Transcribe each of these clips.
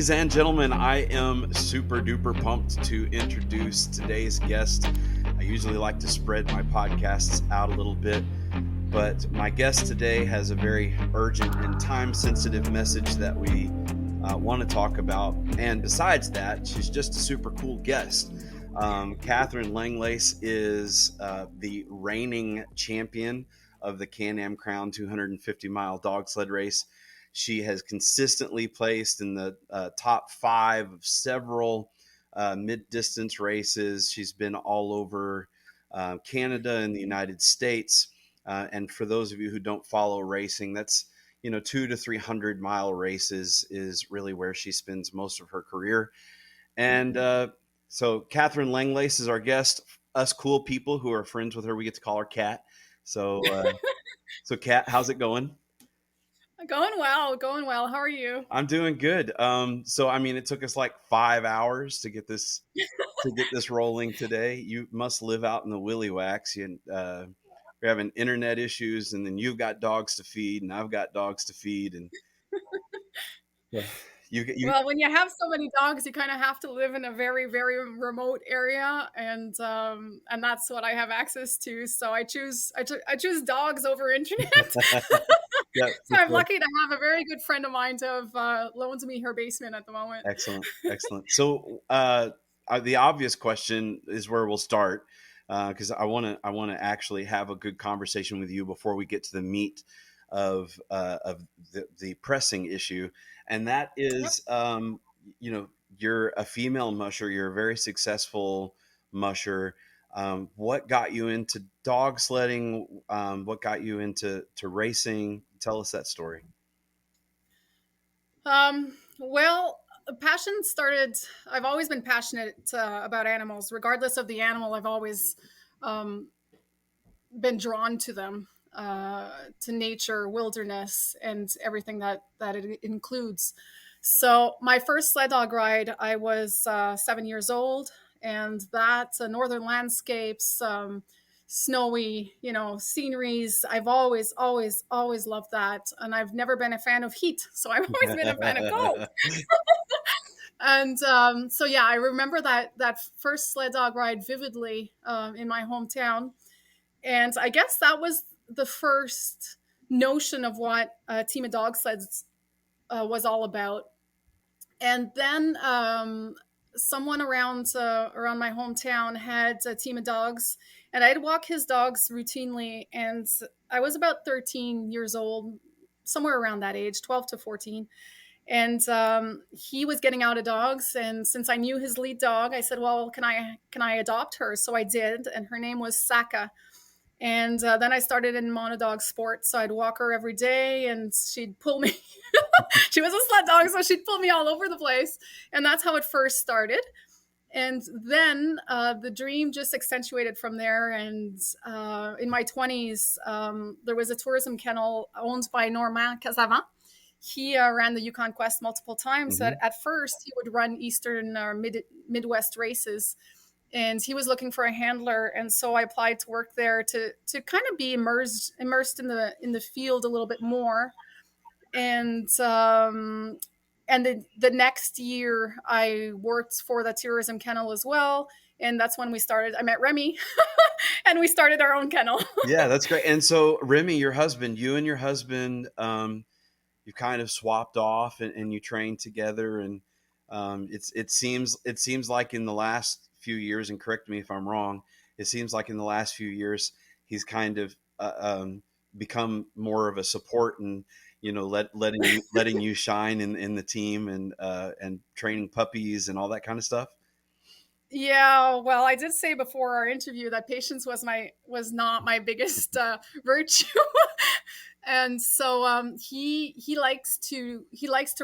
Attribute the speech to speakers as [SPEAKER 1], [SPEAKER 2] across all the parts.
[SPEAKER 1] Ladies and gentlemen, I am super duper pumped to introduce today's guest. I usually like to spread my podcasts out a little bit, but my guest today has a very urgent and time-sensitive message that we want to talk about. And besides that, she's just a super cool guest. Catherine Langlais is the reigning champion of the Can-Am Crown 250-mile dog sled race. She has consistently placed in the top 5 of several mid-distance races. She's been all over Canada and the United States. And for those of you who don't follow racing, that's 200 to 300 mile races is really where she spends most of her career. And so Catherine Langlais is our guest. Us cool people who are friends with her, we get to call her Kat. So Kat, how's it going?
[SPEAKER 2] Going well. How are you?
[SPEAKER 1] I'm doing good. So I mean, it took us like 5 hours to get this rolling today. You must live out in the willy wax. We're having internet issues, and then you've got dogs to feed, and I've got dogs to feed, and
[SPEAKER 2] Well, when you have so many dogs, you kind of have to live in a very, very remote area, and that's what I have access to. So I choose dogs over internet.
[SPEAKER 1] Yeah,
[SPEAKER 2] So I'm lucky to have a very good friend of mine to have loans me her basement at the moment.
[SPEAKER 1] Excellent. So the obvious question is where we'll start, because I want to actually have a good conversation with you before we get to the meat of the pressing issue, and that is, you're a female musher. You're a very successful musher. What got you into dog sledding? What got you into racing? Tell us that story.
[SPEAKER 2] Well, passion started. I've always been passionate about animals, regardless of the animal. I've always been drawn to them, to nature, wilderness, and everything that it includes. So my first sled dog ride, I was 7 years old, and that's northern landscapes, snowy, sceneries. I've always loved that, and I've never been a fan of heat, so I've always been a fan of cold. And so yeah, I remember that first sled dog ride vividly in my hometown. And I guess that was the first notion of what a team of dog sleds was all about. And then someone around my hometown had a team of dogs, and I'd walk his dogs routinely. And I was about 13 years old, somewhere around that age, 12 to 14. And he was getting out of dogs, and since I knew his lead dog, I said, "Well, can I adopt her?" So I did, and her name was Saka. And then I started in monodog sports. So I'd walk her every day, and she'd pull me. She was a sled dog, so she'd pull me all over the place. And that's how it first started. And then the dream just accentuated from there. And in my 20s, there was a tourism kennel owned by Normand Casavant. He ran the Yukon Quest multiple times.
[SPEAKER 1] Mm-hmm.
[SPEAKER 2] At first, he would run Eastern or Midwest races. And he was looking for a handler, and so I applied to work there to kind of be immersed in the field a little bit more. And the next year, I worked for the tourism kennel as well, and that's when I met Remy, and we started our own kennel.
[SPEAKER 1] Yeah, that's great. And so Remy, you and your husband, you kind of swapped off and you trained together, and it seems like in the last few years, and correct me if I'm wrong, it seems like in the last few years he's kind of become more of a support, and letting you shine in the team, and training puppies and all that kind of stuff.
[SPEAKER 2] Yeah, well, I did say before our interview that patience was not my biggest virtue. And so he likes to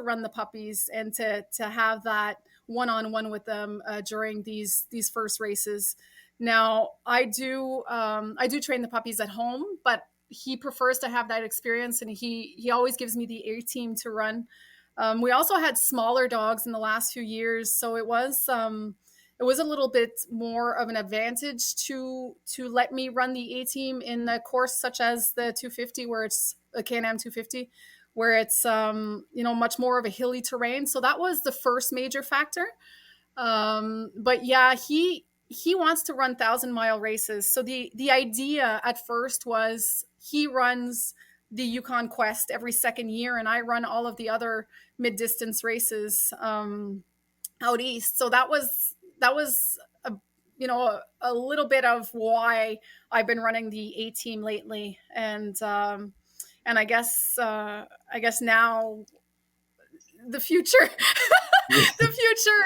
[SPEAKER 2] run the puppies and to have that one-on-one with them during these first races. Now I do train the puppies at home, but he prefers to have that experience, and he always gives me the A team to run. We also had smaller dogs in the last few years, so it was a little bit more of an advantage to let me run the A team in a course such as the 250, where it's a Can-Am 250, where it's much more of a hilly terrain. So that was the first major factor. But yeah, he wants to run 1,000-mile races. So the idea at first was he runs the Yukon Quest every second year, and I run all of the other mid distance races out east. So that was a little bit of why I've been running the A team lately, and I guess now the future the future,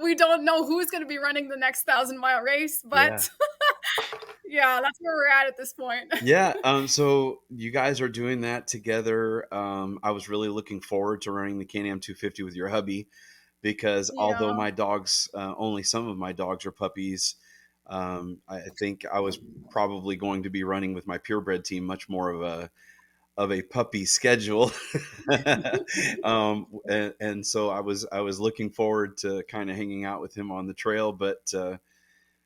[SPEAKER 2] we don't know who's going to be running the next 1,000-mile race,
[SPEAKER 1] Yeah.
[SPEAKER 2] but yeah, that's where we're at this point.
[SPEAKER 1] Yeah. So you guys are doing that together. I was really looking forward to running the Can-Am 250 with your hubby because
[SPEAKER 2] Yeah.
[SPEAKER 1] although my dogs, only some of my dogs are puppies, I think I was probably going to be running with my purebred team much more of a puppy schedule. And so I was looking forward to kind of hanging out with him on the trail, but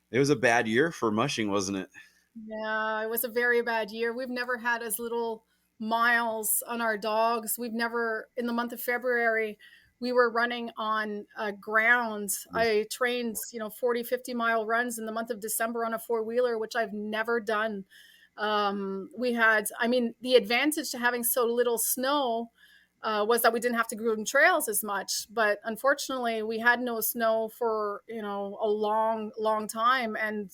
[SPEAKER 1] it was a bad year for mushing, wasn't it?
[SPEAKER 2] Yeah, it was a very bad year. We've never had as little miles on our dogs. We've never, in the month of February, we were running on ground. I trained, 40, 50-mile runs in the month of December on a four-wheeler, which I've never done. The advantage to having so little snow was that we didn't have to groom trails as much. But unfortunately, we had no snow for, a long, long time. And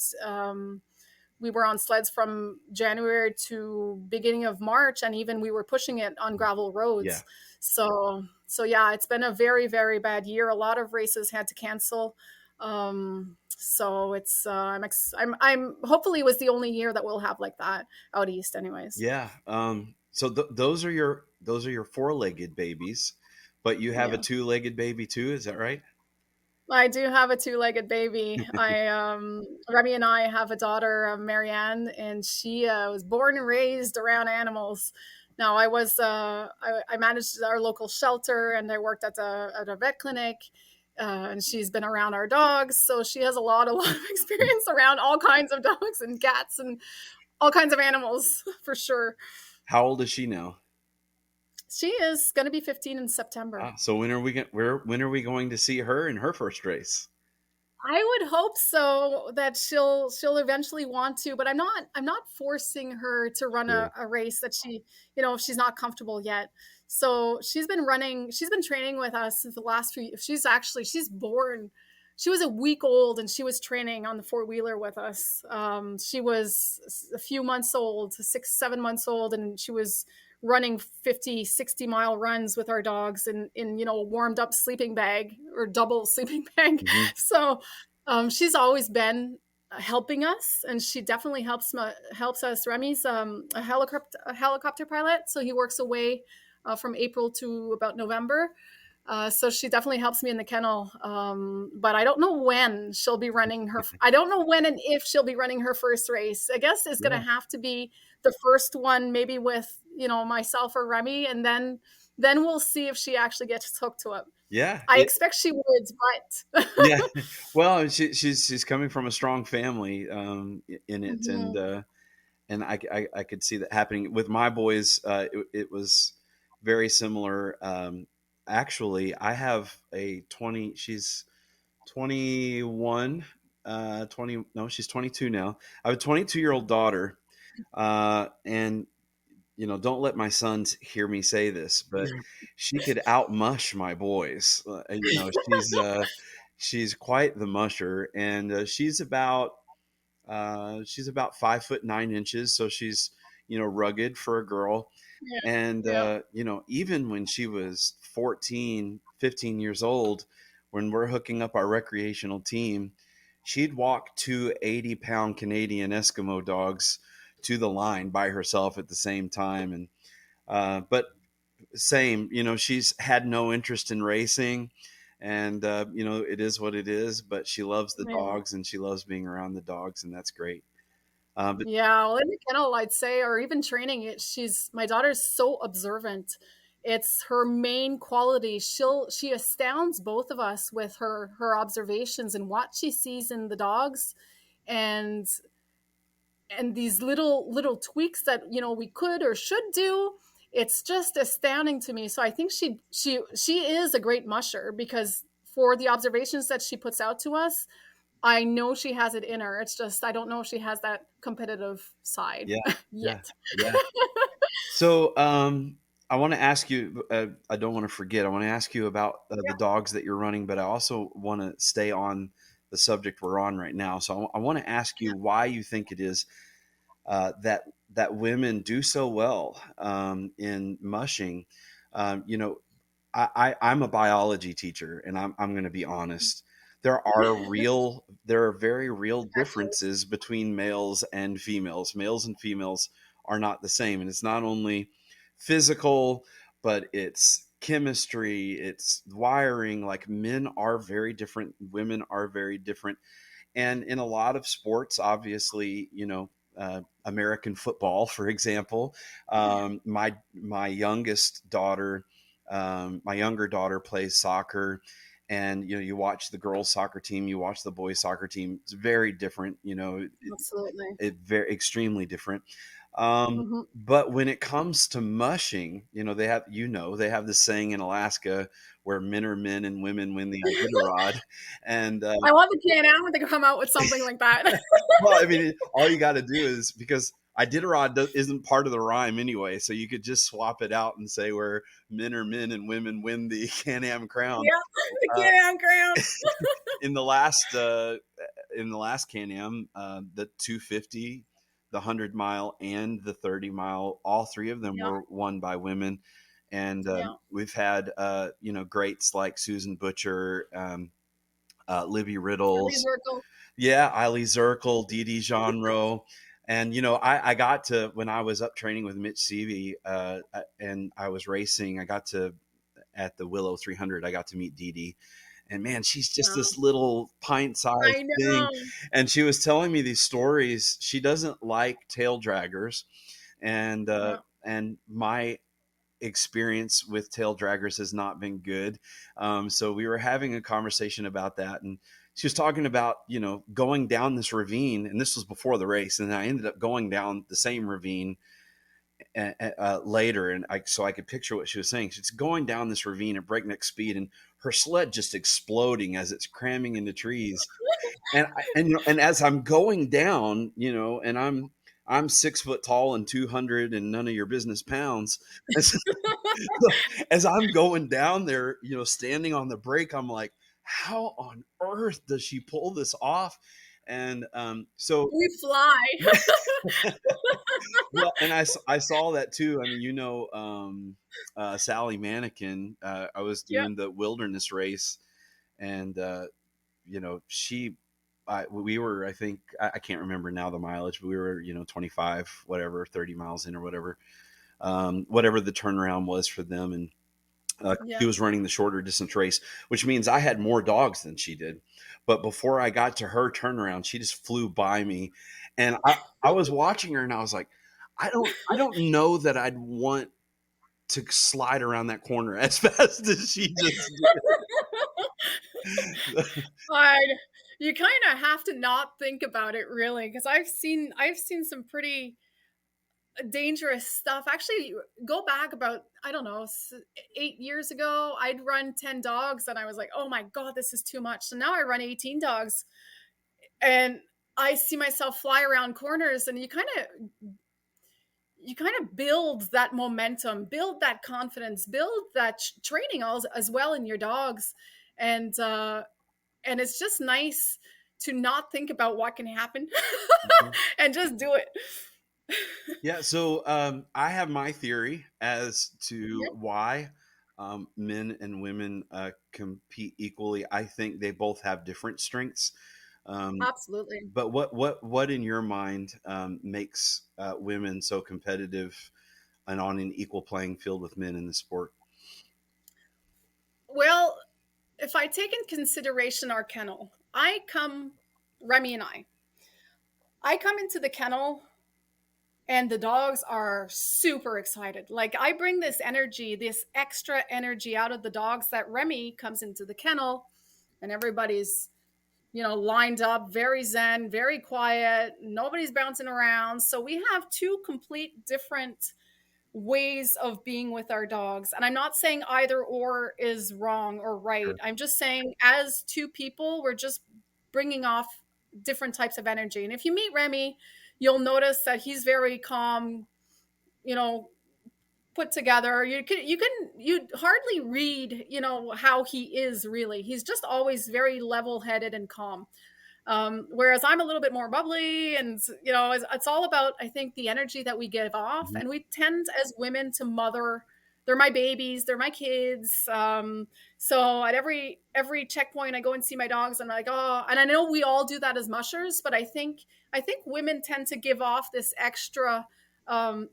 [SPEAKER 2] we were on sleds from January to beginning of March, and even we were pushing it on gravel
[SPEAKER 1] Yeah.
[SPEAKER 2] roads. So yeah, it's been a very, very bad year. A lot of races had to cancel. So it's I'm hopefully it was the only year that we'll have like that out east, anyways.
[SPEAKER 1] Yeah. So those are your four-legged babies, but you have a
[SPEAKER 2] Yeah.
[SPEAKER 1] two-legged baby too. Is that right?
[SPEAKER 2] I do have a two-legged baby. Remy and I have a daughter, Marianne, and she was born and raised around animals. Now, I managed our local shelter, and I worked at a vet clinic, and she's been around our dogs, so she has a lot of experience around all kinds of dogs and cats and all kinds of animals for sure.
[SPEAKER 1] How old is she now?
[SPEAKER 2] She is going to be 15 in September.
[SPEAKER 1] So when are we going to see her in her first race?
[SPEAKER 2] I would hope so that she'll eventually want to, but I'm not forcing her to run
[SPEAKER 1] Sure.
[SPEAKER 2] a race that if she's not comfortable yet. So she's been training with us since the last few. She was a week old and she was training on the four wheeler with us. She was a few months old, 6, 7 months old, and she was running 50, 60-mile runs with our dogs in a warmed up sleeping bag or double sleeping bag.
[SPEAKER 1] Hmm.
[SPEAKER 2] So she's always been helping us, and she definitely helps us. Remy's a helicopter pilot, so he works away from April to about November. So she definitely helps me in the kennel, but I don't know when she'll be running her. I don't know when and if she'll be running her first race. I guess it's going to
[SPEAKER 1] Yeah.
[SPEAKER 2] have to be the first one, maybe with myself or Remy, and then we'll see if she actually gets hooked to it.
[SPEAKER 1] Yeah.
[SPEAKER 2] I expect she would, but
[SPEAKER 1] Yeah. Well, she's coming from a strong family in it, and
[SPEAKER 2] Mhm.
[SPEAKER 1] I could see that happening with my boys. It was very similar. Actually, I have a 20. She's 21. 20. No, she's 22 now. I have a 22-year-old daughter, and don't let my sons hear me say this, but she could outmush my boys. She's quite the musher, and she's about 5'9" so she's rugged for a girl.
[SPEAKER 2] Yeah,
[SPEAKER 1] And
[SPEAKER 2] yeah,
[SPEAKER 1] even when she was 14, 15 years old, when we're hooking up our recreational team, she'd walk two 80-pound Canadian Eskimo dogs to the line by herself at the same time. And but same, she's had no interest in racing, and it is what it is. But she loves the
[SPEAKER 2] yeah.
[SPEAKER 1] dogs, and she loves being around the dogs, and that's great. But
[SPEAKER 2] Yeah, well, in the kennel, I'd say, or even training it, my daughter's so observant. It's her main quality. She astounds both of us with her observations and what she sees in the dogs, and these little tweaks that we could or should do. it's just astounding to me. So I think she is a great musher, because for the observations that she puts out to us, I know she has it in her. It's just I don't know if she has that competitive side
[SPEAKER 1] Yeah, yeah,
[SPEAKER 2] yet.
[SPEAKER 1] yeah. So, I want to ask you. I don't want to forget. I want to ask you about the
[SPEAKER 2] Yeah.
[SPEAKER 1] dogs that you're running, but I also want to stay on the subject we're on right now. So, I want to ask you why you think it is that women do so well in mushing. You know, I'm a biology teacher, and I'm going to be honest. There are very real
[SPEAKER 2] Actually,
[SPEAKER 1] differences between males and females. Males and females are not the same, and it's not only physical, but it's chemistry, it's wiring. Like, men are very different, women are very different, and in a lot of sports, obviously, American football, for example, my youngest daughter, my younger daughter plays soccer, and you watch the girls' soccer team, you watch the boys' soccer team. It's very different.
[SPEAKER 2] absolutely.
[SPEAKER 1] It very extremely different.
[SPEAKER 2] Hmm.
[SPEAKER 1] But when it comes to mushing, they have this saying in Alaska where men are men and women win the Iditarod, and
[SPEAKER 2] I want the Can-Am to come out with something like that.
[SPEAKER 1] well, I mean, all you got to do is, because Iditarod isn't part of the rhyme anyway, so you could just swap it out and say where men are men and women win the Can-Am crown.
[SPEAKER 2] Yeah, the
[SPEAKER 1] Uh,
[SPEAKER 2] Can-Am crown.
[SPEAKER 1] in the last Can-Am, the 250, the 100 mile, and the 30 mile, all three of them
[SPEAKER 2] Yeah,
[SPEAKER 1] were won by women, and
[SPEAKER 2] yeah.
[SPEAKER 1] we've had greats like Susan Butcher, Libby Riddles.
[SPEAKER 2] Ellie Zirkle.
[SPEAKER 1] Yeah, Eiley Zirkle, Dee Dee Jeanro. And, I got to, when I was up training with Mitch Seavey, and I was racing, I got to, at the Willow 300, I got to meet Dee Dee. And man, she's just
[SPEAKER 2] Yeah,
[SPEAKER 1] this little pint sized
[SPEAKER 2] I
[SPEAKER 1] thing.
[SPEAKER 2] know.
[SPEAKER 1] And she was telling me these stories. She doesn't like tail draggers.
[SPEAKER 2] Yeah,
[SPEAKER 1] And my experience with tail draggers has not been good. So we were having a conversation about that, and she was talking about going down this ravine, and this was before the race, and I ended up going down the same ravine later, and I could picture what she was saying. She's going down this ravine at breakneck speed, and her sled just exploding as it's cramming into trees. And as I'm going down, and I'm 6 foot tall and 200 and none of your business pounds. As I'm going down there, standing on the brake, I'm like, how on earth does she pull this off? And so,
[SPEAKER 2] we fly.
[SPEAKER 1] well, and I saw that too. I mean, Sally Mannequin. I was
[SPEAKER 2] Yeah,
[SPEAKER 1] doing the wilderness race, and she. We were, I think, I can't remember now the mileage, but we were, 25, whatever, 30 miles in or whatever the turnaround was for them. And she
[SPEAKER 2] yeah.
[SPEAKER 1] was running the shorter distance race, which means I had more dogs than she did. But before I got to her turnaround, she just flew by me, and I was watching her, and I was like, I don't know that I'd want to slide around that corner as fast as she just did.
[SPEAKER 2] I you kind of have to not think about it really, because I've seen some pretty dangerous stuff. Actually, go back about, I don't know, 8 years ago, I'd run 10 dogs and I was like, oh my God, this is too much. So now I run 18 dogs, and I see myself fly around corners, and you kind of build that momentum, build that confidence, build that training as well in your dogs. And it's just nice to not think about what can happen and just do it.
[SPEAKER 1] Yeah, so I have my theory as to
[SPEAKER 2] Yep,
[SPEAKER 1] why men and women compete equally. I think they both have different strengths. Um,
[SPEAKER 2] absolutely.
[SPEAKER 1] but what in your mind makes women so competitive and on an equal playing field with men in the sport?
[SPEAKER 2] Well, if I take in consideration our kennel, Remy and I come into the kennel and the dogs are super excited. Like, I bring this energy, this extra energy out of the dogs, that Remy comes into the kennel and everybody's, lined up, very zen, very quiet. Nobody's bouncing around. So we have two complete different ways of being with our dogs. And I'm not saying either or is wrong or right.
[SPEAKER 1] Sure.
[SPEAKER 2] I'm just saying, as two people, we're just bringing off different types of energy. And if you meet Remy, you'll notice that he's very calm, you know, put together. You hardly read, how he is really. He's just always very level headed and calm. Whereas I'm a little bit more bubbly, and it's all about, I think, the energy that we give off,
[SPEAKER 1] Mhm.
[SPEAKER 2] and we tend as women to mother. They're my babies, they're my kids. So at every checkpoint, I go and see my dogs. And I'm like, oh, and I know we all do that as mushers, but I think women tend to give off this extra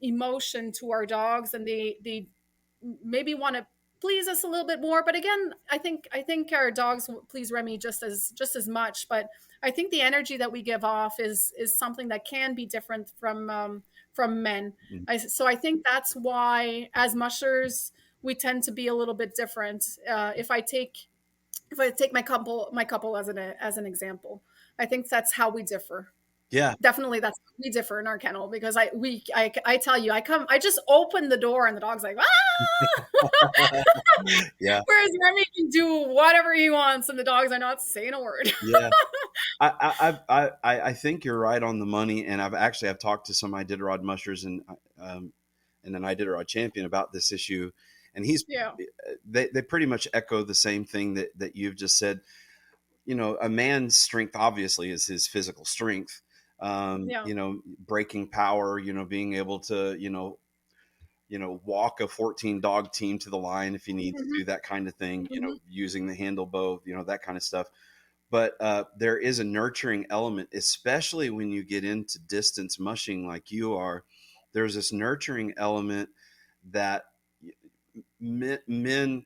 [SPEAKER 2] emotion to our dogs, and they maybe want to please us a little bit more. But again, I think our dogs please Remy just as much. But I think the energy that we give off is something that can be different from men.
[SPEAKER 1] Mhm.
[SPEAKER 2] So I think that's why, as mushers, we tend to be a little bit different. If I take my couple as an example, I think that's how we differ.
[SPEAKER 1] Yeah.
[SPEAKER 2] Definitely, that's how we differ in our kennel, because I tell you, I just open the door and the dog's like, ah.
[SPEAKER 1] Yeah.
[SPEAKER 2] Whereas Remy can do whatever he wants, and the dogs are not saying a word.
[SPEAKER 1] Yeah. I think you're right on the money, and I've talked to some Iditarod mushers um, and an Iditarod champion about this issue, and
[SPEAKER 2] Yeah,
[SPEAKER 1] they pretty much echo the same thing that you've just said. A man's strength obviously is his physical strength.
[SPEAKER 2] yeah.
[SPEAKER 1] Breaking power. Being able to walk a 14 dog team to the line if he needs
[SPEAKER 2] Hmm.
[SPEAKER 1] to, that kind of thing.
[SPEAKER 2] Hmm.
[SPEAKER 1] Using the handle bow, that kind of stuff. But there is a nurturing element, especially when you get into distance mushing like you are. There's this nurturing element that men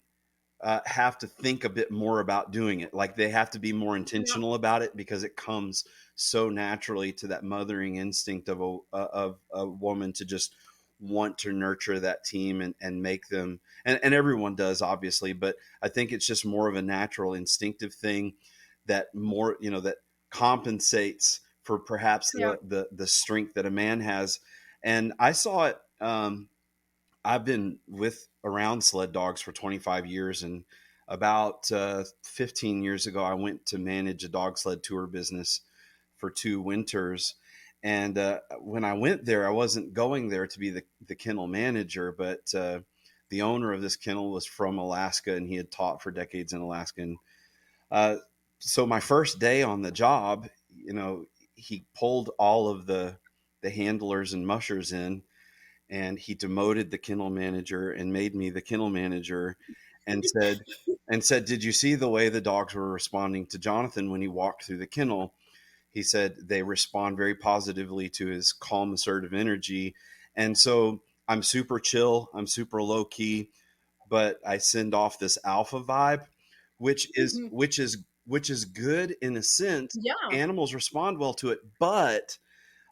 [SPEAKER 1] have to think a bit more about doing it. Like they have to be more
[SPEAKER 2] Yeah,
[SPEAKER 1] intentional about it because it comes so naturally to that mothering instinct of a woman to just want to nurture that team and make them, and everyone does obviously, but I think it's just more of a natural instinctive thing that compensates for perhaps
[SPEAKER 2] yeah.
[SPEAKER 1] the strength that a man has. And I saw it. I've been with around sled dogs for 25 years, and about 15 years ago, I went to manage a dog sled tour business for 2 winters. And when I went there, I wasn't going there to be the kennel manager, but the owner of this kennel was from Alaska, and he had taught for decades in Alaska. And uh, so my first day on the job, he pulled all of the handlers and mushers in, and he demoted the kennel manager and made me the kennel manager, and said, "Did you see the way the dogs were responding to Jonathan when he walked through the kennel?" He said they respond very positively to his calm, assertive energy. And so I'm super chill, I'm super low key, but I send off this alpha vibe, which is
[SPEAKER 2] Hmm.
[SPEAKER 1] which is which is good in a sense.
[SPEAKER 2] Yeah.
[SPEAKER 1] Animals respond well to it, but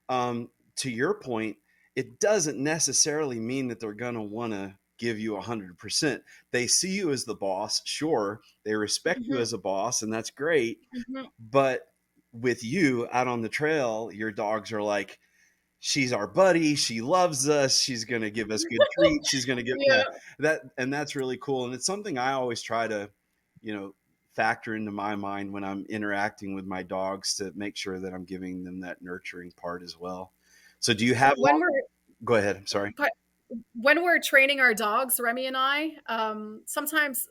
[SPEAKER 1] to your point, it doesn't necessarily mean that they're going to want to give you 100%. They see you as the boss, sure. They respect you
[SPEAKER 2] Hmm.
[SPEAKER 1] as a boss, and that's great.
[SPEAKER 2] Hmm.
[SPEAKER 1] But with you out on the trail, your dogs are like, she's our buddy. She loves us. She's going to give us good treats. She's going to give, yeah,
[SPEAKER 2] Yeah.
[SPEAKER 1] and that's really cool. And it's something I always try to, you know, factor into my mind when I'm interacting with my dogs to make sure that I'm giving them that nurturing part as well. So do you have
[SPEAKER 2] When we're
[SPEAKER 1] go ahead. I'm sorry.
[SPEAKER 2] but when we're training our dogs, Remy and I, sometimes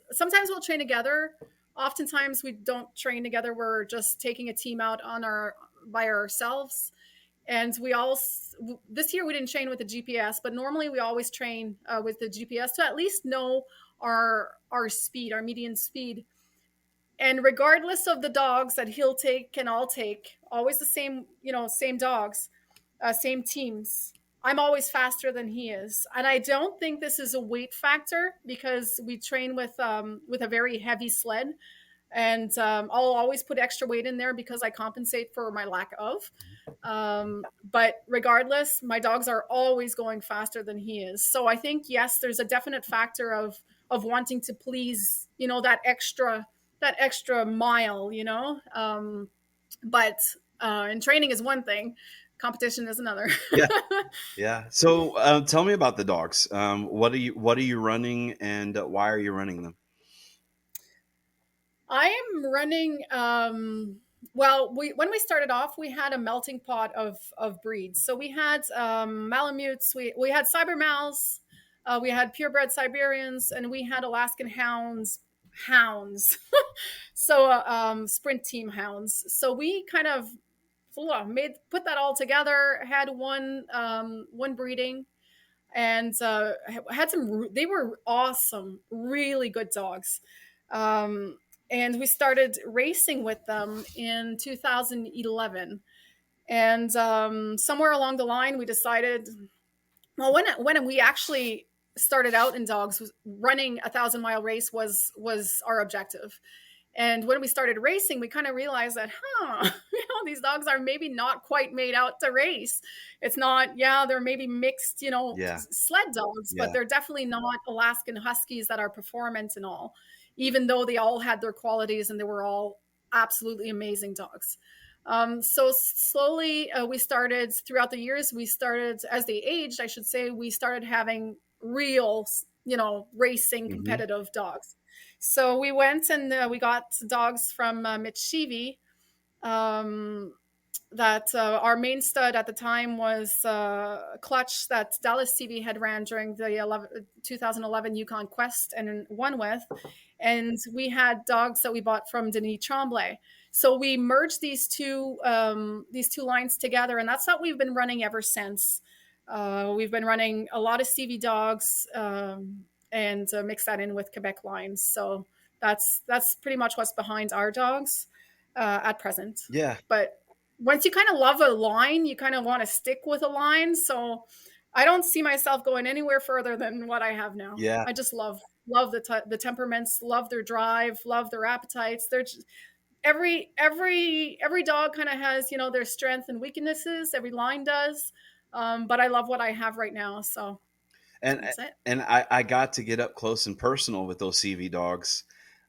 [SPEAKER 2] we'll train together. Oftentimes we don't train together. We're just taking a team out on our by ourselves. And we all this year we didn't train with the GPS, but normally we always train with the GPS to at least know our speed, our median speed. And regardless of the dogs that he'll take and I'll take, always the same, same dogs, same teams. I'm always faster than he is, and I don't think this is a weight factor because we train with a very heavy sled, and I'll always put extra weight in there because I compensate for my lack of. But regardless, my dogs are always going faster than he is. So I think yes, there's a definite factor of wanting to please, that extra mile. But and training is one thing, competition is another.
[SPEAKER 1] Yeah. Yeah. So tell me about the dogs. What are you running, and why are you running them?
[SPEAKER 2] I am running. Well, when we started off, we had a melting pot of breeds. So we had Malamutes, we had Cybermals, we had purebred Siberians, and we had Alaskan Hounds. Hounds, so sprint team hounds. So we kind of made put that all together. Had one breeding, and had some. They were awesome, really good dogs. And we started racing with them in 2011. And somewhere along the line, we decided, well, when we actually started out in dogs, running a 1,000-mile race was our objective. And when we started racing, we kind of realized that, these dogs are maybe not quite made out to race. It's not, yeah, they're maybe mixed,
[SPEAKER 1] Yeah.
[SPEAKER 2] sled dogs, but
[SPEAKER 1] Yeah.
[SPEAKER 2] they're definitely not Alaskan Huskies that are performance and all, even though they all had their qualities and they were all absolutely amazing dogs. So slowly, we started throughout the years. We started as they aged, I should say. We started having real, racing
[SPEAKER 1] Hmm.
[SPEAKER 2] competitive dogs. So we went and we got dogs from Mitchivi. Um, that our main stud at the time was Clutch, that Dallas TV had ran during the 2011 Yukon Quest and won with. And we had dogs that we bought from Denis Tremblay. So we merged these two lines together, and that's what we've been running ever since. We've been running a lot of CV dogs, and mix that in with Quebec lines. So that's pretty much what's behind our dogs at present.
[SPEAKER 1] Yeah.
[SPEAKER 2] But once you kind of love a line, you kind of want to stick with a line. So I don't see myself going anywhere further than what I have now.
[SPEAKER 1] Yeah.
[SPEAKER 2] I just love the temperaments, love their drive, love their appetites. They're just, every dog kind of has their strengths and weaknesses. Every line does, but I love what I have right now. So
[SPEAKER 1] and
[SPEAKER 2] that's it.
[SPEAKER 1] I got to get up close and personal with those CV dogs.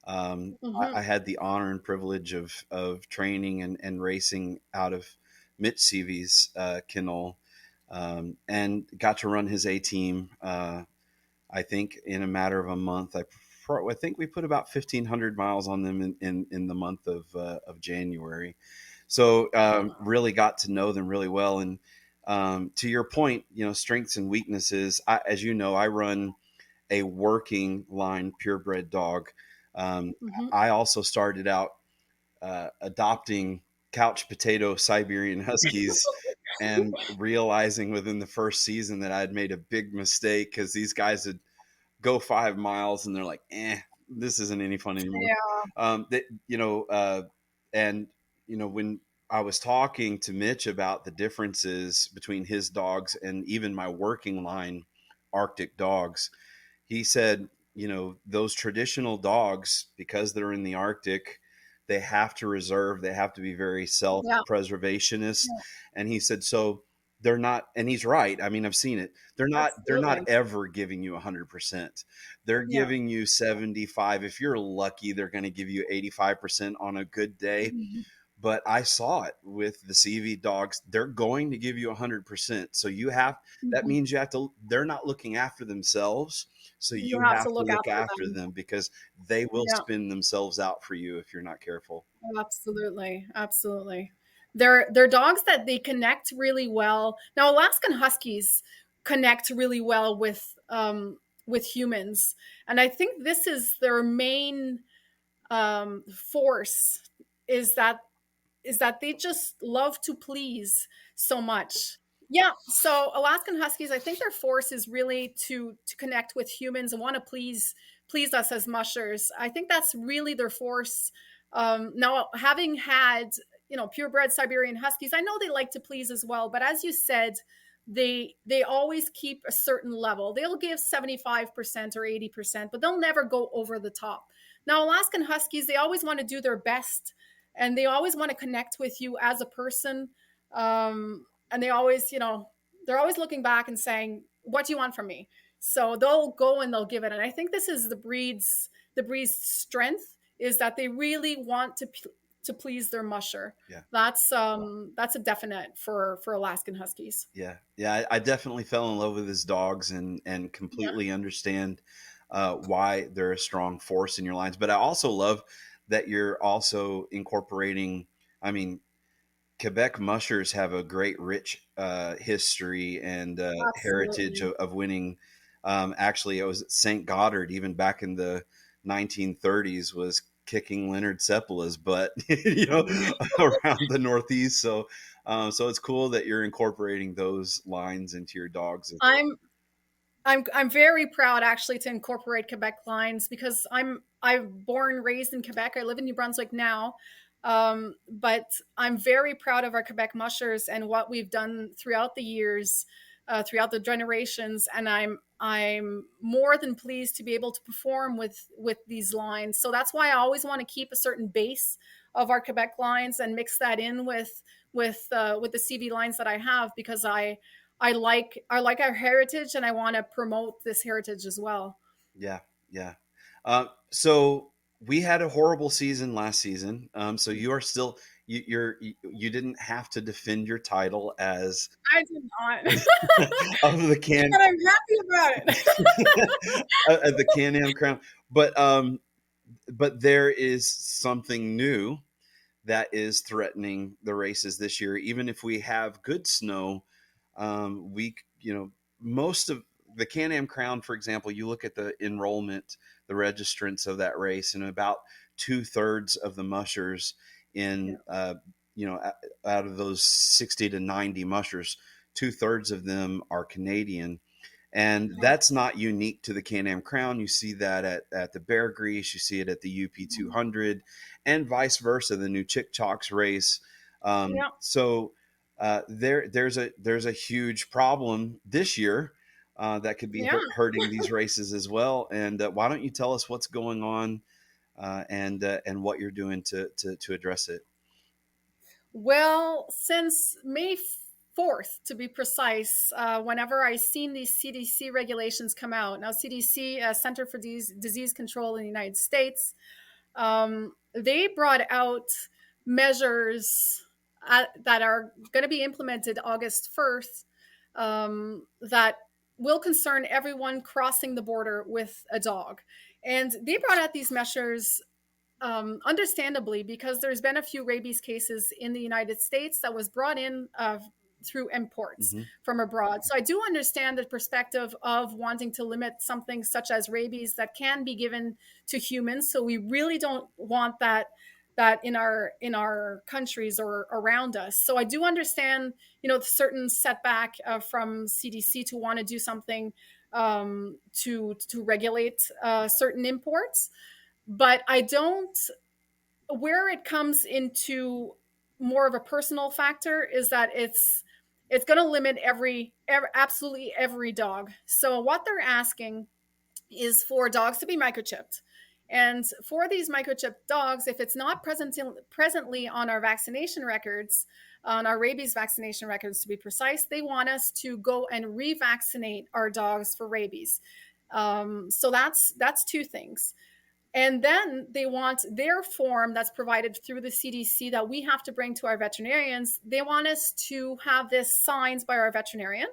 [SPEAKER 2] Hmm.
[SPEAKER 1] I had the honor and privilege of training and racing out of Mitch CV's kennel, and got to run his A team. I think in a matter of a month, I think we put about 1,500 miles on them in the month of January. So really got to know them really well. And to your point, strengths and weaknesses. As you know, I run a working line purebred dog. Um,
[SPEAKER 2] Hmm.
[SPEAKER 1] I also started out adopting couch potato Siberian Huskies, and realizing within the first season that I had made a big mistake, because these guys would go 5 miles and they're like, this isn't any fun anymore.
[SPEAKER 2] Yeah.
[SPEAKER 1] That and when I was talking to Mitch about the differences between his dogs and even my working line Arctic dogs, he said, those traditional dogs, because they're in the Arctic, they have to reserve, they have to be very self
[SPEAKER 2] Yeah.
[SPEAKER 1] preservationist.
[SPEAKER 2] Yeah.
[SPEAKER 1] And he said, so they're not, and he's right. I mean, I've seen it. They're not
[SPEAKER 2] Absolutely.
[SPEAKER 1] ever giving you 100%. They're
[SPEAKER 2] Yeah.
[SPEAKER 1] giving you 75. If you're lucky, they're going to give you 85% on a good day.
[SPEAKER 2] Mhm.
[SPEAKER 1] But I saw it with the CV dogs. They're going to give you 100%. So that
[SPEAKER 2] Mhm.
[SPEAKER 1] means they're not looking after themselves. So
[SPEAKER 2] You
[SPEAKER 1] you
[SPEAKER 2] have to
[SPEAKER 1] have to
[SPEAKER 2] look
[SPEAKER 1] look
[SPEAKER 2] after
[SPEAKER 1] after
[SPEAKER 2] them.
[SPEAKER 1] them, because they will
[SPEAKER 2] Yeah.
[SPEAKER 1] spin themselves out for you if you're not careful.
[SPEAKER 2] Absolutely, absolutely. They're dogs that they connect really well. Now, Alaskan Huskies connect really well with humans, and I think this is their main force is that they just love to please so much. Yeah, so Alaskan Huskies, I think their force is really to connect with humans and want to please us as mushers. I think that's really their force. Now, having had purebred Siberian Huskies, I know they like to please as well, but as you said, they always keep a certain level. They'll give 75% or 80%, but they'll never go over the top. Now, Alaskan Huskies, they always want to do their best, and they always want to connect with you as a person. And they always, they're always looking back and saying, "What do you want from me?" So they'll go and they'll give it. And I think this is the breed's strength, is that they really want to to please their musher.
[SPEAKER 1] Yeah.
[SPEAKER 2] That's a definite for Alaskan Huskies.
[SPEAKER 1] Yeah, yeah, I definitely fell in love with his dogs and
[SPEAKER 2] Yeah,
[SPEAKER 1] completely understand why they're a strong force in your lines. But I also love that you're also incorporating. I mean, Quebec mushers have a great, rich history and heritage
[SPEAKER 2] absolutely.
[SPEAKER 1] of winning. Actually, it was St. Goddard, even back in the 1930s, was kicking Leonard Seppala's butt, around the Northeast. So it's cool that you're incorporating those lines into your dogs as well.
[SPEAKER 2] I'm I'm very proud actually to incorporate Quebec lines because I'm born raised in Quebec. I live in New Brunswick now, but I'm very proud of our Quebec mushers and what we've done throughout the years, throughout the generations, and I'm more than pleased to be able to perform with these lines. So that's why I always want to keep a certain base of our Quebec lines and mix that in with the CV lines that I have because I like our heritage and I want to promote this heritage as well.
[SPEAKER 1] Yeah, yeah. So we had a horrible season last season. So you are still you didn't have to defend your title as
[SPEAKER 2] I did not,
[SPEAKER 1] of the can
[SPEAKER 2] and I'm happy about it.
[SPEAKER 1] of the Can-Am crown, but there is something new that is threatening the races this year. Even if we have good snow, we most of the Can-Am Crown, for example, you look at the enrollment, the registrants of that race, and about 2/3 of the mushers
[SPEAKER 2] Yeah,
[SPEAKER 1] in out of those 60 to 90 mushers, 2/3 of them are Canadian. And
[SPEAKER 2] yeah,
[SPEAKER 1] that's not unique to the Can-Am Crown. You see that at the Bear Grease, you see it at the UP 200, and vice versa, the new Chick Chalks race.
[SPEAKER 2] yeah,
[SPEAKER 1] There's a huge problem this year that could be
[SPEAKER 2] yeah.
[SPEAKER 1] hurting these races as well. And why don't you tell us what's going on and what you're doing to address it?
[SPEAKER 2] Well, since May 4th, to be precise, whenever I seen these CDC regulations come out, now CDC, Center for Disease Control in the United States, they brought out measures that are going to be implemented August 1st that will concern everyone crossing the border with a dog. And they brought out these measures understandably because there's been a few rabies cases in the United States that was brought in through imports
[SPEAKER 1] Hmm.
[SPEAKER 2] from abroad. So I do understand the perspective of wanting to limit something such as rabies that can be given to humans. So we really don't want that in our countries or around us. So I do understand, the certain setback from CDC to want to do something to regulate certain imports, but I don't. Where it comes into more of a personal factor is that it's going to limit absolutely every dog. So what they're asking is for dogs to be microchipped. And for these microchipped dogs, if it's not presently on our vaccination records, on our rabies vaccination records to be precise, they want us to go and revaccinate our dogs for rabies. So that's two things. And then they want their form that's provided through the CDC that we have to bring to our veterinarians. They want us to have this signed by our veterinarian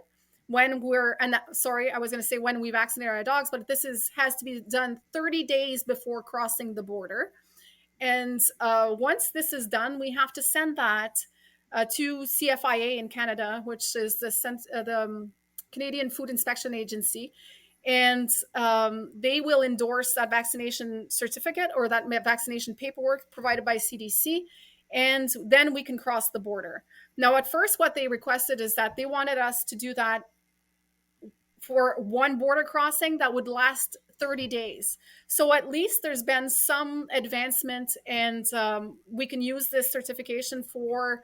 [SPEAKER 2] when we're, and that, sorry, I was going to say when we vaccinate our dogs, but has to be done 30 days before crossing the border. And once this is done, we have to send that to CFIA in Canada, which is the Canadian Food Inspection Agency, and they will endorse that vaccination certificate or that vaccination paperwork provided by CDC, and then we can cross the border. Now, at first, what they requested is that they wanted us to do that for one border crossing that would last 30 days. So at least there's been some advancement, and we can use this certification for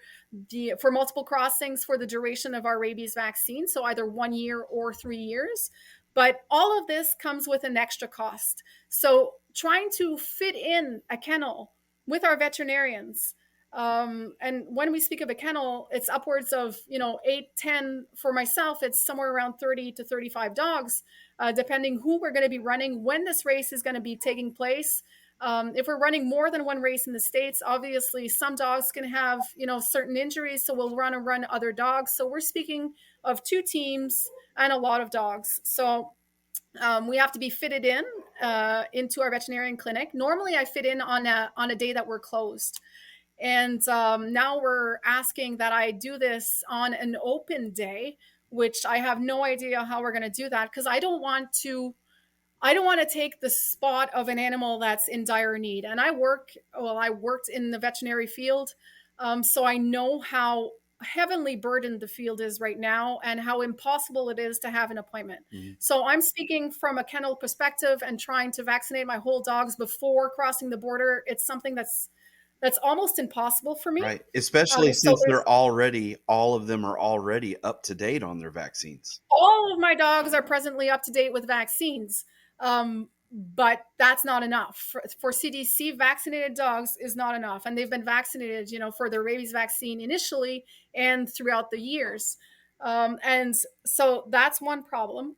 [SPEAKER 2] multiple crossings for the duration of our rabies vaccine, so either 1 year or 3 years. But all of this comes with an extra cost. So trying to fit in a kennel with our veterinarians, and when we speak of a kennel, it's upwards of 8, 10. For myself, it's somewhere around 30 to 35 dogs, depending who we're going to be running, when this race is going to be taking place. If we're running more than one race in the States, obviously some dogs can have, certain injuries. So we'll run other dogs. So we're speaking of two teams and a lot of dogs. So we have to be fitted in into our veterinarian clinic. Normally, I fit in on a day that we're closed, and now we're asking that I do this on an open day, which I have no idea how we're going to do that because I don't want to take the spot of an animal that's in dire need. And I worked in the veterinary field. So I know how heavily burdened the field is right now and how impossible it is to have an appointment.
[SPEAKER 1] Mhm.
[SPEAKER 2] So I'm speaking from a kennel perspective and trying to vaccinate my whole dogs before crossing the border. It's something that's almost impossible for me.
[SPEAKER 1] Right. Especially
[SPEAKER 2] So
[SPEAKER 1] since
[SPEAKER 2] there's
[SPEAKER 1] all of them are already up to date on their vaccines.
[SPEAKER 2] all of my dogs are presently up to date with vaccines. But that's not enough for CDC. Vaccinated dogs is not enough, and they've been vaccinated, for their rabies vaccine initially and throughout the years. And so that's one problem.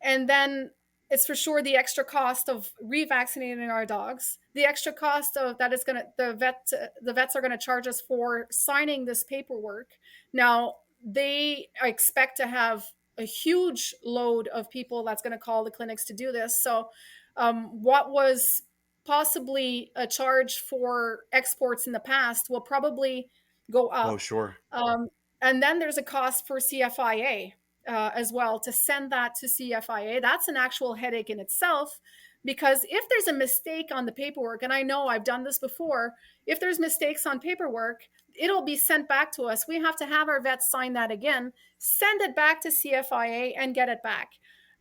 [SPEAKER 2] And then it's for sure the extra cost of revaccinating our dogs, the extra cost of that is going to the vets are going to charge us for signing this paperwork. Now they expect to have a huge load of people that's going to call the clinics to do this. So what was possibly a charge for exports in the past will probably go
[SPEAKER 1] Oh,
[SPEAKER 2] up.
[SPEAKER 1] sure.
[SPEAKER 2] um, and then there's a cost for CFIA as well to send that to CFIA. That's an actual headache in itself because if there's a mistake on the paperwork, and I know I've done this before, if there's mistakes on paperwork, it'll be sent back to us. We have to have our vets sign that again, send it back to CFIA, and get it back.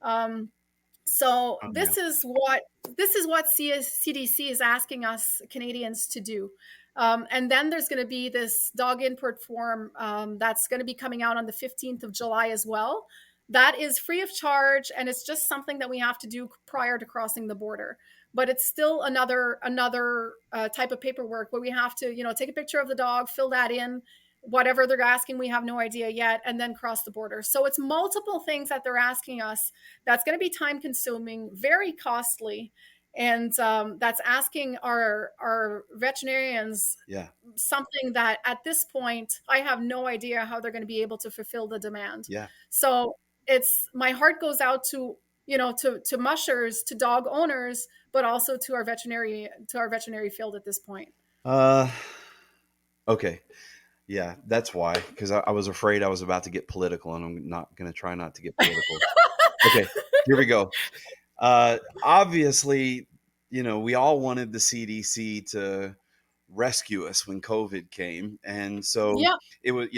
[SPEAKER 2] Um, so
[SPEAKER 1] Unreal.
[SPEAKER 2] this is what CDC is asking us Canadians to do. And then there's going to be this dog import form that's going to be coming out on the 15th of July as well. That is free of charge, and it's just something that we have to do prior to crossing the border. But it's still another type of paperwork where we have to, take a picture of the dog, fill that in, whatever they're asking, we have no idea yet, and then cross the border. So it's multiple things that they're asking us. That's going to be time consuming, very costly, and that's asking our veterinarians
[SPEAKER 1] Yeah.
[SPEAKER 2] something that at this point I have no idea how they're going to be able to fulfill the demand.
[SPEAKER 1] Yeah.
[SPEAKER 2] So it's my heart goes out to to mushers, to dog owners, but also to our veterinary field at this point.
[SPEAKER 1] Uh, okay. Yeah, that's why. Because I was afraid I was about to get political, and I'm not going to try not to get political. Okay, here we go. Obviously, we all wanted the CDC to rescue us when COVID came, and so
[SPEAKER 2] Yeah,
[SPEAKER 1] it was,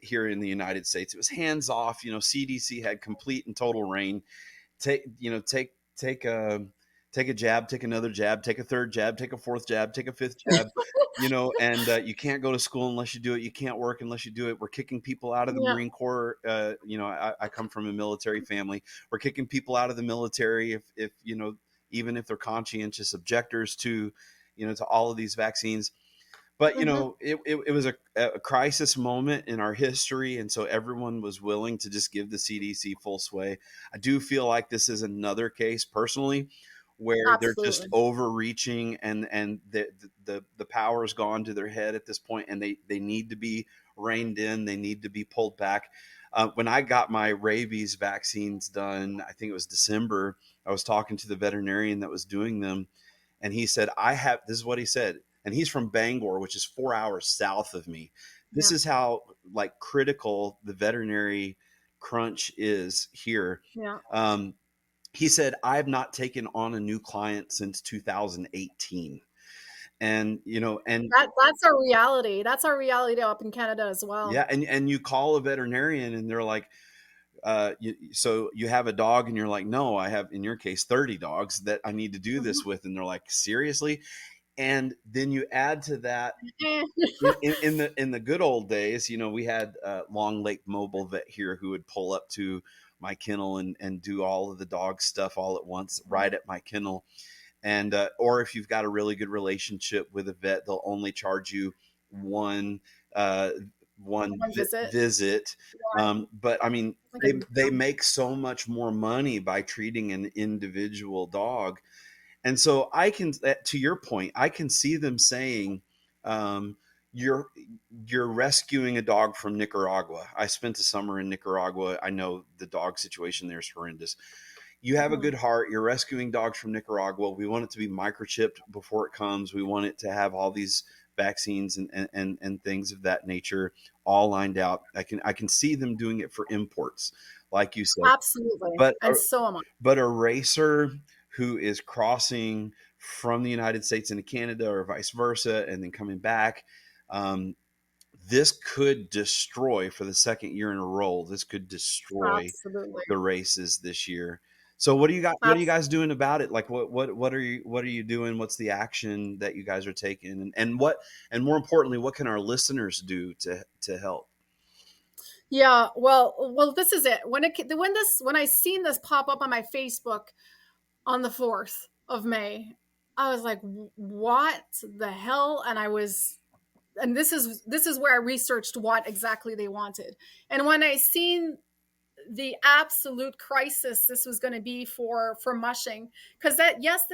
[SPEAKER 1] here in the United States, it was hands off. CDC had complete and total reign. Take a jab, take another jab, take a third jab, take a fourth jab, take a fifth jab. And you can't go to school unless you do it. You can't work unless you do it. We're kicking people out of the
[SPEAKER 2] yeah.
[SPEAKER 1] Marine Corps. I come from a military family. We're kicking people out of the military if even if they're conscientious objectors to all of these vaccines. But
[SPEAKER 2] Hmm.
[SPEAKER 1] it was a crisis moment in our history, and so everyone was willing to just give the CDC full sway. I do feel like this is another case, personally, where they're just
[SPEAKER 2] Absolutely.
[SPEAKER 1] overreaching, and the power has gone to their head at this point, and they need to be reined in. They need to be pulled back. When I got my rabies vaccines done, I think it was December, I was talking to the veterinarian that was doing them, and he said, this is what he said, and he's from Bangor, which is 4 hours south of me. This
[SPEAKER 2] Yeah,
[SPEAKER 1] is how like critical the veterinary crunch is here.
[SPEAKER 2] yeah.
[SPEAKER 1] Um, he said, I have not taken on a new client since 2018. And
[SPEAKER 2] That's our reality. That's our reality up in Canada as well.
[SPEAKER 1] yeah, and you call a veterinarian and they're like, so you have a dog, and you're like, no, I have, in your case, 30 dogs that I need to do this
[SPEAKER 2] Mhm.
[SPEAKER 1] with. And they're like, seriously? And then you add to that,
[SPEAKER 2] Eh,
[SPEAKER 1] in the good old days, we had Long Lake Mobile Vet here who would pull up to my kennel and do all of the dog stuff all at once, right at my kennel. And or if you've got a really good relationship with a vet, they'll only charge you one uh,
[SPEAKER 2] one visit.
[SPEAKER 1] visit.
[SPEAKER 2] Yeah,
[SPEAKER 1] But I mean,
[SPEAKER 2] like a
[SPEAKER 1] they make so much more money by treating an individual dog, And so to your point, I can see them saying, um, you're you're rescuing a dog from Nicaragua. I spent a summer in Nicaragua. I know the dog situation there is horrendous. You have a
[SPEAKER 2] Mhm.
[SPEAKER 1] good heart. You're rescuing dogs from Nicaragua. We want it to be microchipped before it comes. We want it to have all these vaccines and things of that nature all lined out. I can see them doing it for imports, like you said.
[SPEAKER 2] Absolutely.
[SPEAKER 1] But
[SPEAKER 2] And so am I.
[SPEAKER 1] but a racer who is crossing from the United States into Canada or vice versa, and then coming back, um, this could destroy for the second year in a row. This could destroy
[SPEAKER 2] Absolutely.
[SPEAKER 1] the races this year. So what do you got? What are you
[SPEAKER 2] Absolutely.
[SPEAKER 1] guys doing about it? Like what are you doing? What's the action that you guys are taking? And more importantly, what can our listeners do to help?
[SPEAKER 2] Yeah, well, this is it. When I seen this pop up on my Facebook on the 4th of May, I was like, "What the hell?" And this is where I researched what exactly they wanted. And when I seen the absolute crisis this was going to be for mushing, because that, yes,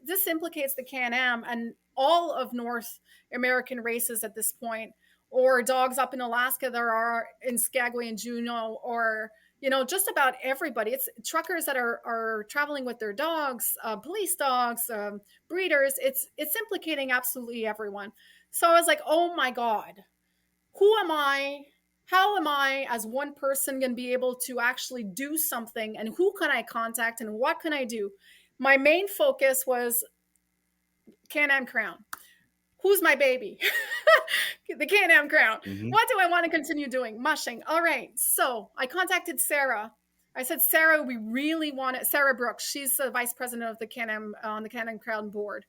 [SPEAKER 2] this implicates the Can-Am and all of North American races at this point, or dogs up in Alaska that are in Skagway and Juneau, or just about everybody. It's truckers that are traveling with their dogs, police dogs, breeders. It's implicating absolutely everyone. So I was like, oh my god, who am I? How am I, as one person, going to be able to actually do something? And who can I contact? And what can I do? My main focus was Can-Am Crown. Who's my baby? The Can-Am Crown.
[SPEAKER 1] Hmm.
[SPEAKER 2] What do I want to continue doing? Mushing. All right. So I contacted Sarah. I said, Sarah, we really want it. Sarah Brooks. She's the vice president of the Can-Am on the Can-Am Crown board.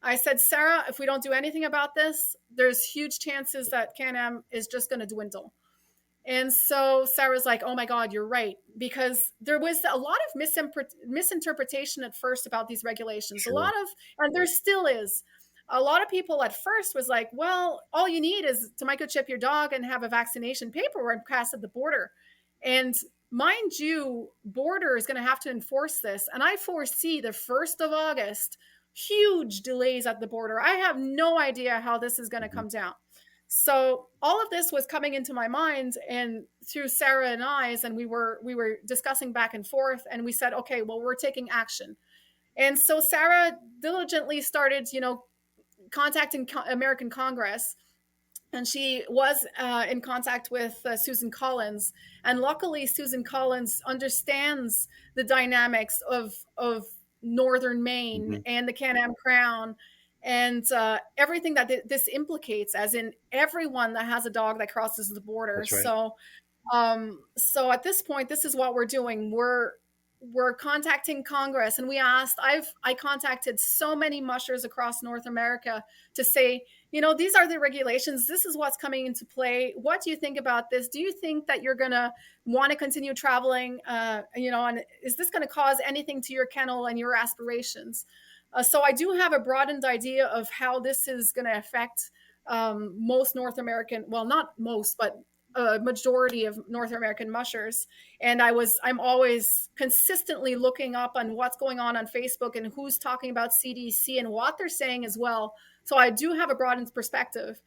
[SPEAKER 2] I said, Sarah, if we don't do anything about this, there's huge chances that Can-Am is just going to dwindle. And so Sarah's like, oh my God, you're right. Because there was a lot of misinterpretation at first about these regulations.
[SPEAKER 1] Sure.
[SPEAKER 2] And there still is. A lot of people at first was like, well, all you need is to microchip your dog and have a vaccination paperwork passed at the border. And mind you, border is going to have to enforce this. And I foresee the 1st of August, huge delays at the border. I have no idea how this is going to
[SPEAKER 1] Hmm.
[SPEAKER 2] come down. So all of this was coming into my mind, and through Sarah and I's, and we were discussing back and forth, and we said, okay, well, we're taking action. And so Sarah diligently started, contacting American Congress, and she was in contact with Susan Collins. And luckily, Susan Collins understands the dynamics of Northern Maine
[SPEAKER 1] Hmm.
[SPEAKER 2] and the Can-Am Crown, and everything that this implicates, as in everyone that has a dog that crosses the border.
[SPEAKER 1] That's right.
[SPEAKER 2] So at this point, this is what we're doing. We're contacting Congress, and I contacted so many mushers across North America to say, these are the regulations. This is what's coming into play. What do you think about this? Do you think that you're going to want to continue traveling? And is this going to cause anything to your kennel and your aspirations? So I do have a broadened idea of how this is going to affect most North American, well, not most, but a majority of North American mushers. And I'm always consistently looking up on what's going on Facebook and who's talking about CDC and what they're saying as well. So I do have a broadened perspective.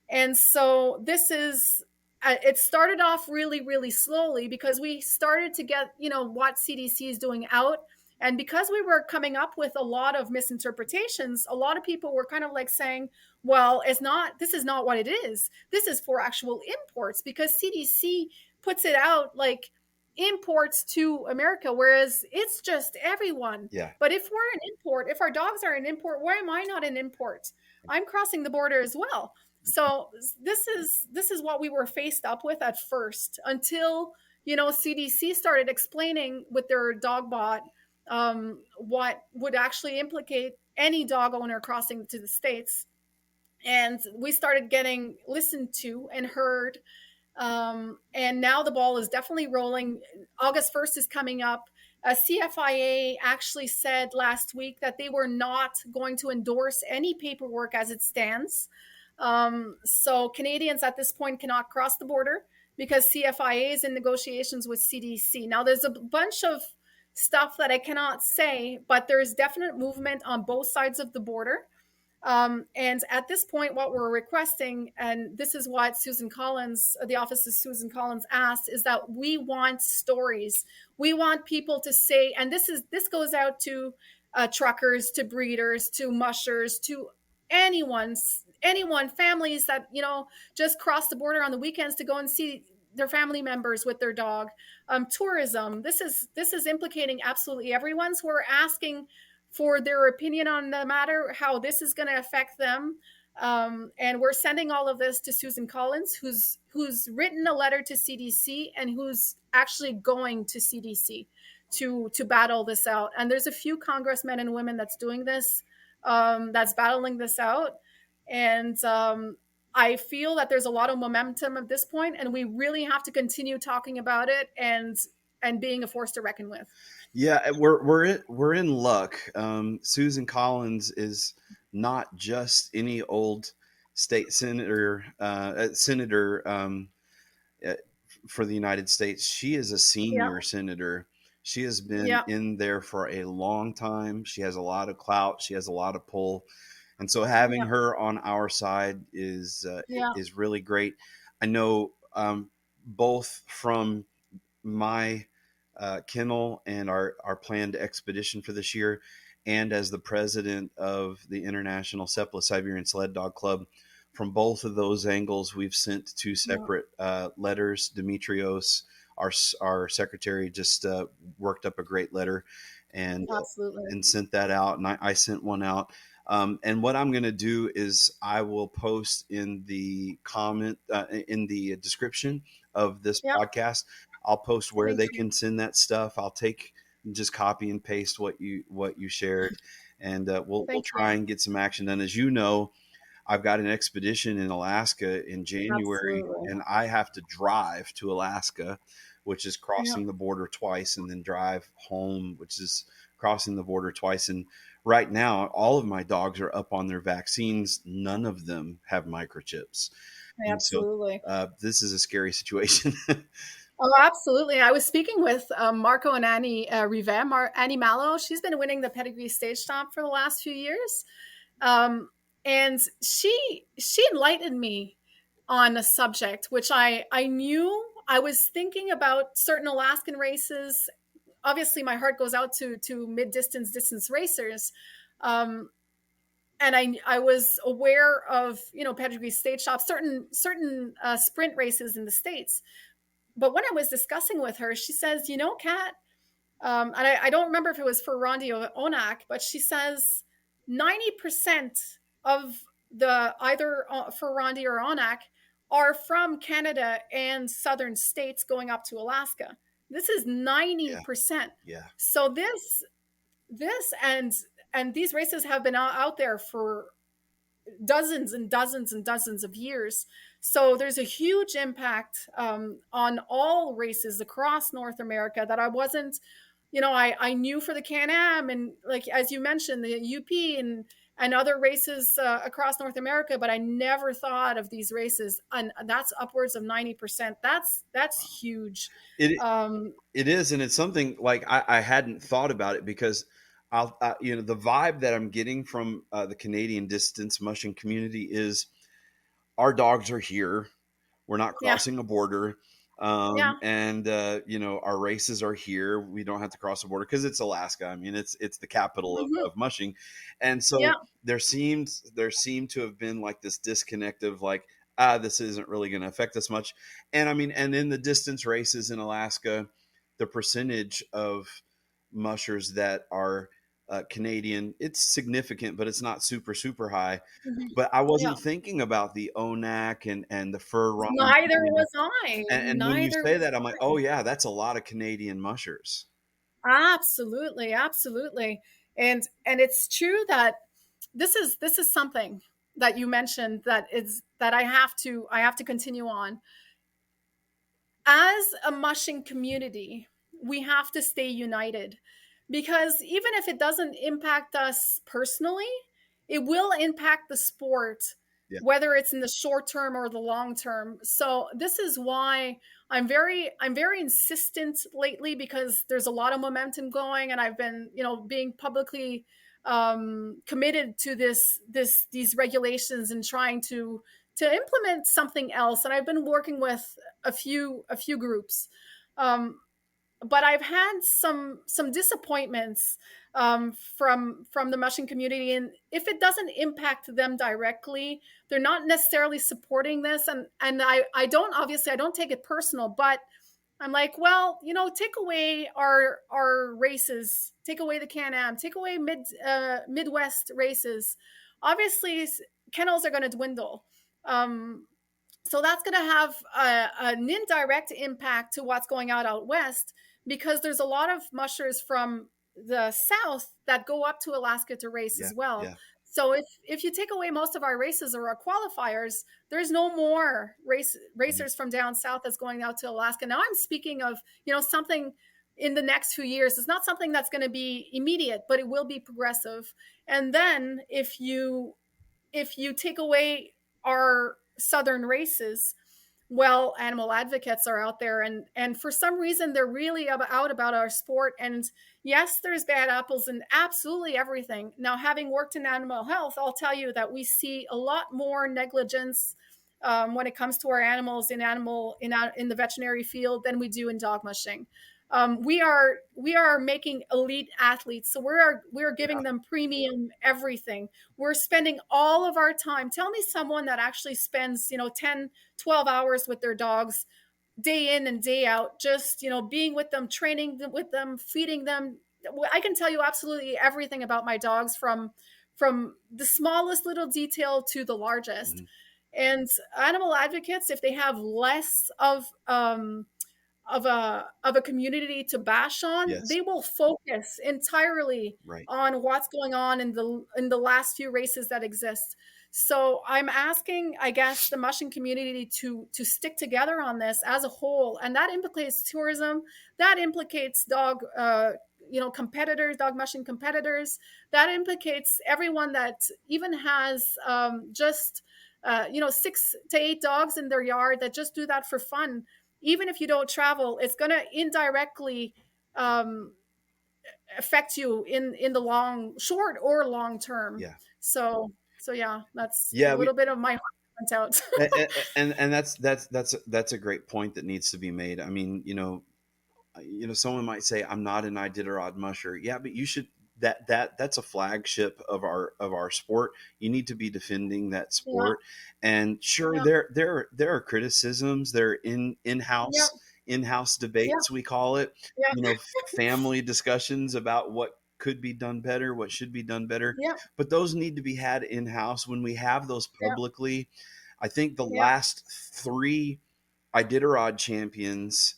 [SPEAKER 2] And so it started off really, really slowly because we started to get, what CDC is doing out. And because we were coming up with a lot of misinterpretations, a lot of people were kind of like saying, well, this is not what it is. This is for actual imports, because CDC puts it out like imports to America, whereas it's just everyone.
[SPEAKER 1] Yeah.
[SPEAKER 2] But if we're an import, if our dogs are an import, why am I not an import? I'm crossing the border as well. So this is what we were faced up with at first, until CDC started explaining with their dog bot what would actually implicate any dog owner crossing to the States. And we started getting listened to and heard. And now the ball is definitely rolling. August 1st is coming up. CFIA actually said last week that they were not going to endorse any paperwork as it stands. So Canadians at this point cannot cross the border because CFIA is in negotiations with CDC. Now, there's a bunch of stuff that I cannot say, but there's definite movement on both sides of the border. And at this point, what we're requesting, and this is what Susan Collins, the office of Susan Collins asked, is that we want stories. We want people to say, and this goes out to truckers, to breeders, to mushers, to anyone, families that just cross the border on the weekends to go and see their family members with their dog. Tourism. This is implicating absolutely everyone. So we're asking for their opinion on the matter, how this is going to affect them. And we're sending all of this to Susan Collins, who's written a letter to CDC and who's actually going to CDC to battle this out. And there's a few congressmen and women that's doing this, that's battling this out. And I feel that there's a lot of momentum at this point, and we really have to continue talking about it and being a force to reckon with.
[SPEAKER 1] Yeah, we're in luck. Susan Collins is not just any old state senator, uh, for the United States. She is a
[SPEAKER 2] Yeah,
[SPEAKER 1] senior senator. She has been
[SPEAKER 2] yeah,
[SPEAKER 1] in there for a long time. She has a lot of clout. She has a lot of pull, and so having
[SPEAKER 2] yeah,
[SPEAKER 1] her on our side
[SPEAKER 2] yeah,
[SPEAKER 1] is really great. I know, both from my kennel and our planned expedition for this year, and as the president of the International Sepala Siberian Sled Dog Club. From both of those angles, we've sent two
[SPEAKER 2] yeah,
[SPEAKER 1] separate letters. Demetrios, our secretary, just worked up a great letter and
[SPEAKER 2] absolutely.
[SPEAKER 1] sent that out, and I sent one out. And what I'm going to do is I will post in the comment, in the description of this
[SPEAKER 2] Yeah,
[SPEAKER 1] podcast. I'll post where
[SPEAKER 2] thank
[SPEAKER 1] they
[SPEAKER 2] you.
[SPEAKER 1] can send that stuff. I'll take just copy and paste what you shared, and we'll
[SPEAKER 2] Thank you.
[SPEAKER 1] try and get some action done. As you know, I've got an expedition in Alaska in January,
[SPEAKER 2] Absolutely.
[SPEAKER 1] and I have to drive to Alaska, which is
[SPEAKER 2] Yeah,
[SPEAKER 1] crossing the border twice, and then drive home, which is crossing the border twice. And right now, all of my dogs are up on their vaccines. None of them have microchips. And so
[SPEAKER 2] absolutely.
[SPEAKER 1] this is a scary situation.
[SPEAKER 2] Oh, absolutely. I was speaking with Marco and Annie Rivet, Annie Mallow. She's been winning the pedigree stage stomp for the last few years. Um, and she enlightened me on a subject which I knew. I was thinking about certain Alaskan races. Obviously, my heart goes out to distance racers. Um, and I was aware of pedigree stage stops, certain sprint races in the states. But when I was discussing with her, she says, Kat, and I don't remember if it was for Rondi or Onak, but she says 90% of the either for Rondi or Onak are from Canada and southern states going up to Alaska. This is
[SPEAKER 1] Yeah,
[SPEAKER 2] 90%.
[SPEAKER 1] yeah.
[SPEAKER 2] So this and these races have been out there for dozens and dozens and dozens of years. So there's a huge impact on all races across North America that I wasn't, I knew for the Can Am and like as you mentioned the UP and other races across North America, but I never thought of these races, and that's upwards of 90%. That's huge.
[SPEAKER 1] It
[SPEAKER 2] Um,
[SPEAKER 1] it is, and it's something like I hadn't thought about it because the vibe that I'm getting from the Canadian distance mushing community is our dogs are here. We're not
[SPEAKER 2] yeah,
[SPEAKER 1] crossing a border.
[SPEAKER 2] yeah,
[SPEAKER 1] And our races are here. We don't have to cross the border because it's Alaska. I mean, it's the capital
[SPEAKER 2] hmm,
[SPEAKER 1] of mushing, and so
[SPEAKER 2] yeah,
[SPEAKER 1] there seemed to have been like this disconnect of like, this isn't really going to affect us much. And I mean, and in the distance races in Alaska, the percentage of mushers that are Canadian, it's significant, but it's not super high.
[SPEAKER 2] mhm,
[SPEAKER 1] But I
[SPEAKER 2] yeah.
[SPEAKER 1] wasn't thinking about the ONAC and the fur
[SPEAKER 2] Neither
[SPEAKER 1] Rondy.
[SPEAKER 2] was I.
[SPEAKER 1] And when you
[SPEAKER 2] Neither
[SPEAKER 1] say
[SPEAKER 2] was
[SPEAKER 1] that, I'm like, oh
[SPEAKER 2] I.
[SPEAKER 1] yeah, that's a lot of Canadian mushers.
[SPEAKER 2] Absolutely, absolutely. And it's true that this is something that you mentioned that I have to continue on. As a mushing community, we have to stay united because even if it doesn't impact us personally, it will impact the sport
[SPEAKER 1] Yeah.
[SPEAKER 2] whether it's in the short term or the long term. So this is why I'm very insistent lately, because there's a lot of momentum going, and I've been, being publicly committed to these regulations and trying to implement something else. And I've been working with a few groups. Um, but I've had some disappointments from the mushing community, and if it doesn't impact them directly, they're not necessarily supporting this. And I don't take it personal, but I'm like, well, take away our races, take away the Can-Am, take away Midwest races. Obviously, kennels are going to dwindle. Um, so that's going to have an indirect impact to what's going out west, because there's a lot of mushers from the south that go up to Alaska to race
[SPEAKER 1] Yeah.
[SPEAKER 2] as well.
[SPEAKER 1] Yeah.
[SPEAKER 2] So if you take away most of our races or our qualifiers, there's no more
[SPEAKER 1] Mhm.
[SPEAKER 2] racers from down south that's going out to Alaska. Now I'm speaking of something in the next few years. It's not something that's going to be immediate, but it will be progressive. And then if you take away our southern races, well, animal advocates are out there, and for some reason they're really out about our sport. And yes, there's bad apples in absolutely everything. Now, having worked in animal health, I'll tell you that we see a lot more negligence when it comes to our animals in the veterinary field than we do in dog mushing. We are making elite athletes, so we're giving them premium everything. We're spending all of our time. Tell me someone that actually spends 10, 12 hours with their dogs day in and day out, just being with them, training with them, feeding them. I can tell you absolutely everything about my dogs, from the smallest little detail to the largest.
[SPEAKER 1] Mhm.
[SPEAKER 2] And animal advocates, if they have less of a community to bash on,
[SPEAKER 1] Yes.
[SPEAKER 2] they will focus entirely
[SPEAKER 1] Right.
[SPEAKER 2] on what's going on in the last few races that exist. So I'm asking, I guess, the mushing community to stick together on this as a whole, and that implicates tourism, that implicates competitors, dog mushing competitors, that implicates everyone that even has just 6 to 8 dogs in their yard that just do that for fun. Even if you don't travel, it's going to indirectly um, affect you in the short or long term.
[SPEAKER 1] Yeah.
[SPEAKER 2] So yeah, that's a
[SPEAKER 1] Yeah.
[SPEAKER 2] little bit of my heart went out.
[SPEAKER 1] And that's a great point that needs to be made. I mean, someone might say I'm not an Iditarod musher. Yeah, but you should. That's a flagship of our sport. You need to be defending that
[SPEAKER 2] Yeah,
[SPEAKER 1] sport. And sure,
[SPEAKER 2] yeah,
[SPEAKER 1] there are criticisms. There are
[SPEAKER 2] yeah,
[SPEAKER 1] in-house
[SPEAKER 2] yeah,
[SPEAKER 1] debates, we call it.
[SPEAKER 2] yeah,
[SPEAKER 1] Family discussions about what could be done better, what should be done better.
[SPEAKER 2] yeah,
[SPEAKER 1] But those need to be had in-house. When we have those
[SPEAKER 2] yeah,
[SPEAKER 1] publicly, I think the
[SPEAKER 2] yeah,
[SPEAKER 1] last three Iditarod champions,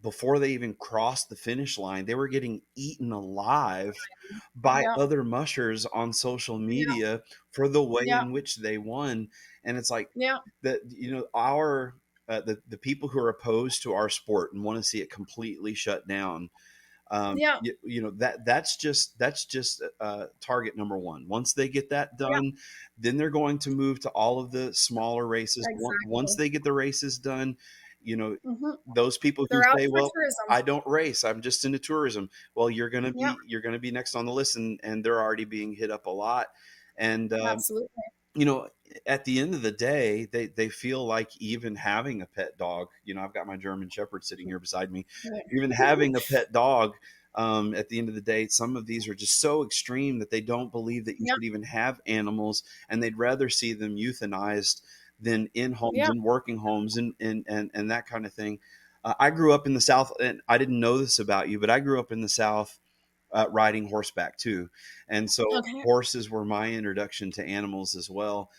[SPEAKER 1] before they even crossed the finish line, they were getting eaten alive by
[SPEAKER 2] yeah,
[SPEAKER 1] other mushers on social media for the way
[SPEAKER 2] yeah,
[SPEAKER 1] in which they won. And it's like
[SPEAKER 2] yeah,
[SPEAKER 1] that, our the people who are opposed to our sport and want to see it completely shut down.
[SPEAKER 2] yeah,
[SPEAKER 1] That's just target number one. Once they get that
[SPEAKER 2] yeah,
[SPEAKER 1] done, then they're going to move to all of the smaller races. Once
[SPEAKER 2] exactly.
[SPEAKER 1] they get the races done, you know
[SPEAKER 2] Hmm.
[SPEAKER 1] those people who
[SPEAKER 2] They're out
[SPEAKER 1] say,
[SPEAKER 2] for
[SPEAKER 1] well,
[SPEAKER 2] tourism.
[SPEAKER 1] I don't race, I'm just into tourism. Well,
[SPEAKER 2] Yeah,
[SPEAKER 1] you're gonna be next on the list, and they're already being hit up a lot. And
[SPEAKER 2] absolutely.
[SPEAKER 1] you know, at the end of the day, they feel like even having a pet dog, I've got my German Shepherd sitting here beside me,
[SPEAKER 2] Yeah,
[SPEAKER 1] even having a pet dog, at the end of the day, some of these are just so extreme that they don't believe that you
[SPEAKER 2] yeah,
[SPEAKER 1] should even have animals, and they'd rather see them euthanized than in homes
[SPEAKER 2] yeah.
[SPEAKER 1] and working homes and that kind of thing. I grew up in the South, and I didn't know this about you, but I grew up in the South riding horseback too. And so
[SPEAKER 2] Okay.
[SPEAKER 1] horses were my introduction to animals as well.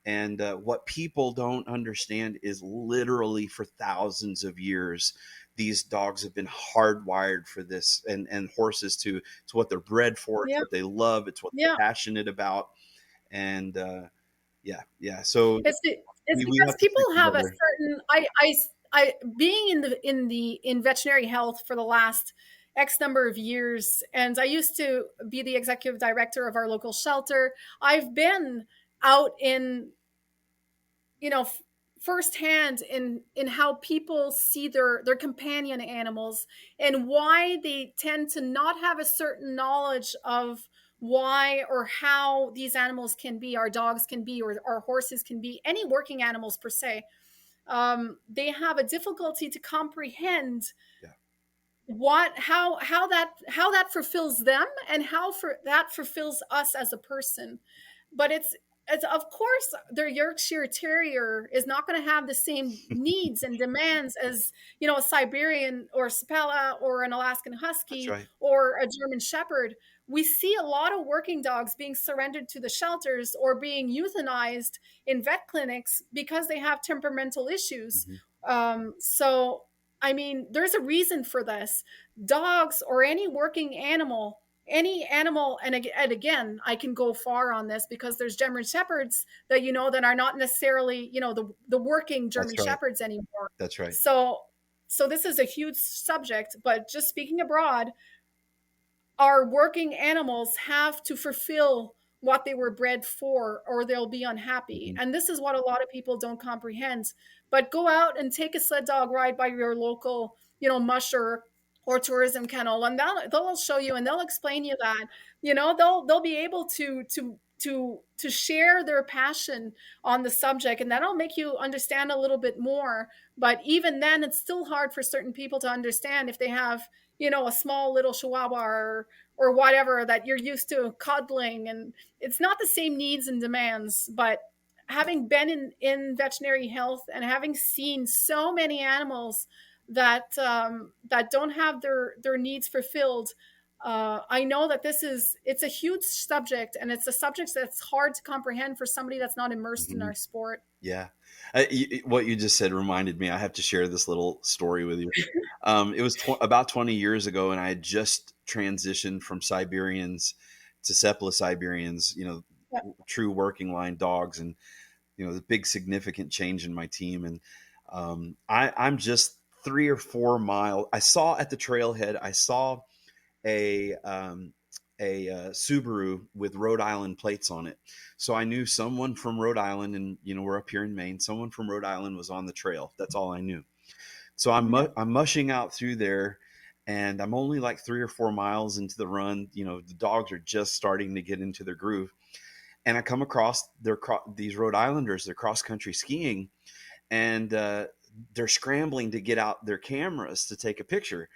[SPEAKER 1] And what people don't understand is literally for thousands of years, these dogs have been hardwired for this, and horses too. It's what they're bred for. It's
[SPEAKER 2] Yeah,
[SPEAKER 1] what they love. It's what they're
[SPEAKER 2] yeah.
[SPEAKER 1] passionate about. And yeah, yeah. So
[SPEAKER 2] It's
[SPEAKER 1] we
[SPEAKER 2] because
[SPEAKER 1] have to
[SPEAKER 2] people
[SPEAKER 1] stick
[SPEAKER 2] have a
[SPEAKER 1] together.
[SPEAKER 2] certain being in veterinary health for the last X number of years, and I used to be the executive director of our local shelter. I've been out in you know, firsthand in how people see their companion animals, and why they tend to not have a certain knowledge of why or how these animals can be, our dogs can be, or our horses can be, any working animals per se. They have a difficulty to comprehend
[SPEAKER 1] Yeah.
[SPEAKER 2] what how that fulfills them, and that fulfills us as a person. But it's of course their Yorkshire Terrier is not going to have the same needs and demands as, a Siberian or Sapella or an Alaskan
[SPEAKER 1] That's
[SPEAKER 2] Husky
[SPEAKER 1] right.
[SPEAKER 2] or a German Shepherd. We see a lot of working dogs being surrendered to the shelters or being euthanized in vet clinics because they have temperamental issues.
[SPEAKER 1] Hmm.
[SPEAKER 2] So I mean, there's a reason for this. Dogs or any animal, and again, I can go far on this because there's German shepherds that that are not necessarily the working
[SPEAKER 1] That's
[SPEAKER 2] German
[SPEAKER 1] right.
[SPEAKER 2] shepherds anymore.
[SPEAKER 1] That's right.
[SPEAKER 2] So this is a huge subject, but just speaking abroad, our working animals have to fulfill what they were bred for, or they'll be unhappy.
[SPEAKER 1] Hmm.
[SPEAKER 2] And this is what a lot of people don't comprehend. But go out and take a sled dog ride by your local, musher or tourism kennel, and they'll show you and they'll explain you that. They'll be able to share their passion on the subject, and that'll make you understand a little bit more. But even then, it's still hard for certain people to understand if they have a small little chihuahua or whatever that you're used to cuddling, and it's not the same needs and demands. But having been in veterinary health and having seen so many animals that don't have their needs fulfilled, I know that it's a huge subject, and it's a subject that's hard to comprehend for somebody that's not immersed in
[SPEAKER 1] Hmm.
[SPEAKER 2] our sport.
[SPEAKER 1] Yeah. What you just said reminded me. I have to share this little story with you. It was about 20 years ago, and I had just transitioned from Siberians to Sepala Siberians,
[SPEAKER 2] Yeah.
[SPEAKER 1] true working line dogs, and the big significant change in my team. And I'm just 3 or 4 miles. I saw at the trailhead. I saw a um, a Subaru with Rhode Island plates on it. So I knew someone from Rhode Island, and we're up here in Maine. Someone from Rhode Island was on the trail. That's all I knew. So
[SPEAKER 2] Yeah.
[SPEAKER 1] I'm mushing out through there, and I'm only like 3 or 4 miles into the run. The dogs are just starting to get into their groove, and I come across these Rhode Islanders. They're cross country skiing, and they're scrambling to get out their cameras to take a picture.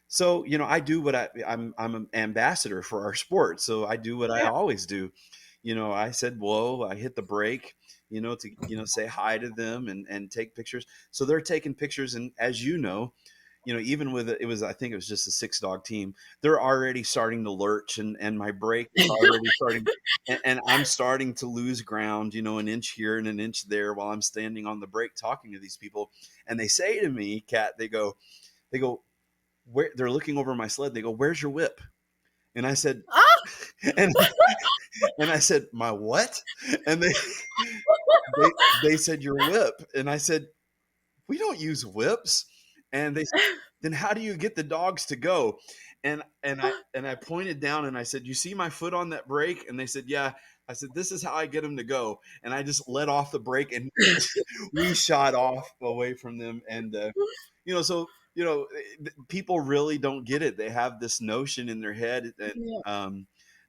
[SPEAKER 1] So I do what I'm an ambassador for our sport, so I do what I
[SPEAKER 2] Yeah.
[SPEAKER 1] always do. I said whoa, I hit the brake, to say hi to them and take pictures. So they're taking pictures, and as even with it was, I think it was just a 6 dog team, they're already starting to lurch, and my brake is already starting, and I'm starting to lose ground, an inch here and an inch there while I'm standing on the brake talking to these people. And they say to me, Kat, they go, where they're looking over my sled. They go, "Where's your whip?" And I said,
[SPEAKER 2] Ah!
[SPEAKER 1] and and I said, "My what?" And they said, "Your whip." And I said, "We don't use whips." And they said, "Then how do you get the dogs to go?" And I pointed down and I said, "You see my foot on that brake?" And they said, "Yeah." I said, "This is how I get them to go." And I just let off the brake, and we shot off away from them. And so people really don't get it. They have this notion in their head, and
[SPEAKER 2] Yeah.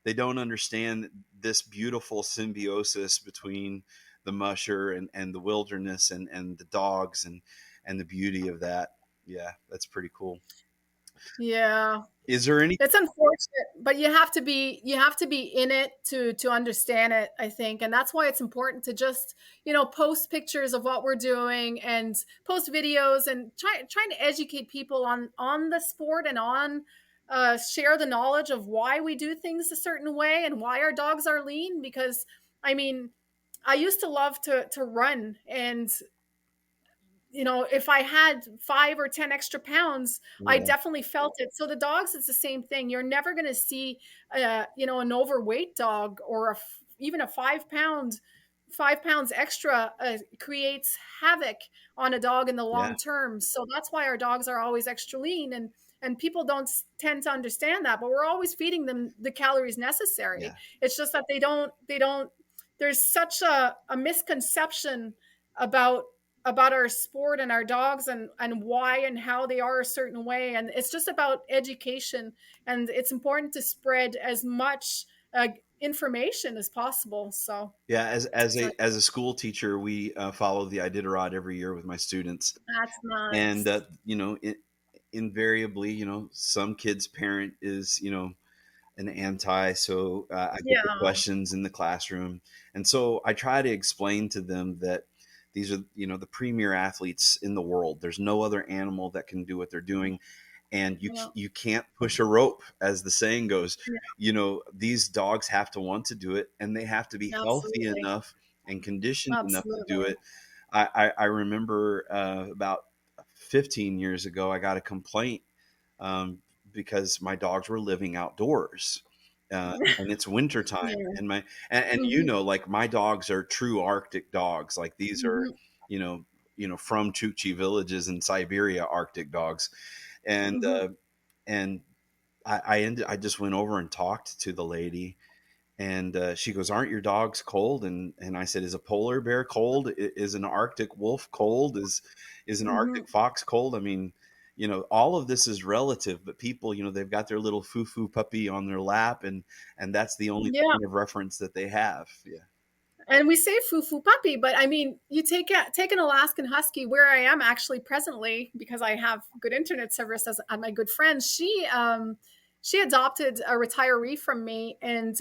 [SPEAKER 1] they don't understand this beautiful symbiosis between the musher and the wilderness and the dogs and the beauty of that. Yeah, that's pretty cool.
[SPEAKER 2] Yeah.
[SPEAKER 1] Is there any?
[SPEAKER 2] It's unfortunate, but you have to be in it to understand it, I think. And that's why it's important to just, post pictures of what we're doing and post videos and trying to educate people on the sport and on share the knowledge of why we do things a certain way and why our dogs are lean. Because I mean, I used to love to run, and if I had 5 or 10 extra pounds, I
[SPEAKER 1] Yeah,
[SPEAKER 2] definitely felt it. So the dogs, it's the same thing. You're never going to see, an overweight dog or even a 5 pound, 5 pounds extra creates havoc on a dog in the
[SPEAKER 1] yeah,
[SPEAKER 2] long term. So that's why our dogs are always extra lean, and people don't tend to understand that. But we're always feeding them the calories necessary.
[SPEAKER 1] yeah,
[SPEAKER 2] It's just that they don't. There's such a misconception about about our sport and our dogs and why and how they are a certain way, and it's just about education, and it's important to spread as much information as possible. So
[SPEAKER 1] Yeah,
[SPEAKER 2] so
[SPEAKER 1] as a school teacher, we follow the Iditarod every year with my students,
[SPEAKER 2] that's
[SPEAKER 1] and
[SPEAKER 2] nice.
[SPEAKER 1] invariably, some kid's parent is an anti, so I get the
[SPEAKER 2] Yeah.
[SPEAKER 1] questions in the classroom, and so I try to explain to them that these are the premier athletes in the world. There's no other animal that can do what they're doing, and
[SPEAKER 2] Yeah.
[SPEAKER 1] you can't push a rope, as the saying goes.
[SPEAKER 2] Yeah.
[SPEAKER 1] These dogs have to want to do it, and they have to be healthy
[SPEAKER 2] Absolutely.
[SPEAKER 1] enough and conditioned enough to do
[SPEAKER 2] Absolutely.
[SPEAKER 1] it. I remember about 15 years ago, I got a complaint um, because my dogs were living outdoors. And it's winter time,
[SPEAKER 2] Yeah.
[SPEAKER 1] and
[SPEAKER 2] Hmm.
[SPEAKER 1] like my dogs are true Arctic dogs. Like these are,
[SPEAKER 2] Hmm.
[SPEAKER 1] you know, from Chukchi villages in Siberia, Arctic dogs, and
[SPEAKER 2] Hmm.
[SPEAKER 1] and I just went over and talked to the lady, and she goes, "Aren't your dogs cold?" And I said, "Is a polar bear cold? Is an Arctic wolf cold? Is an
[SPEAKER 2] Hmm.
[SPEAKER 1] Arctic fox cold?" I mean, all of this is relative, but people, they've got their little foo-foo puppy on their lap, and that's the only
[SPEAKER 2] Yeah.
[SPEAKER 1] point of reference that they have. Yeah.
[SPEAKER 2] And we say foo-foo puppy, but I mean, you take an Alaskan Husky where I am actually presently because I have good internet service as my good friend. She adopted a retiree from me, and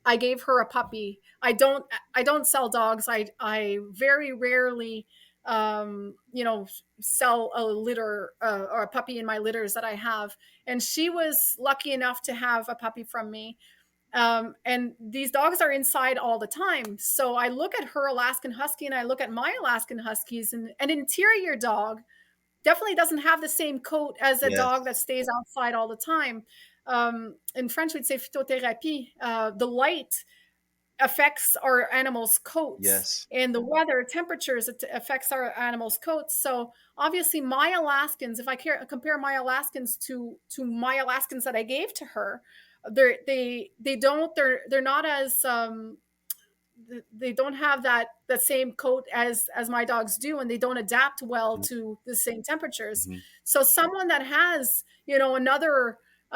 [SPEAKER 2] I gave her a puppy. I don't sell dogs. I very rarely sell a litter or a puppy in my litters that I have. And she was lucky enough to have a puppy from me, and these dogs are inside all the time. So I look at her Alaskan Husky and I look at my Alaskan Huskies, and an interior dog definitely doesn't have the same coat as a dog
[SPEAKER 1] Yes.
[SPEAKER 2] that stays outside all the time. In French, we'd say phytothérapie. The light affects our animals' coats,
[SPEAKER 1] Yes.
[SPEAKER 2] and the weather, temperatures, it affects our animals' coats. So obviously, my Alaskans, if I compare my Alaskans to my Alaskans that I gave to her, they're not as they don't have that same coat as my dogs do, and they don't adapt well to the same temperatures.
[SPEAKER 1] Mhm.
[SPEAKER 2] So someone that has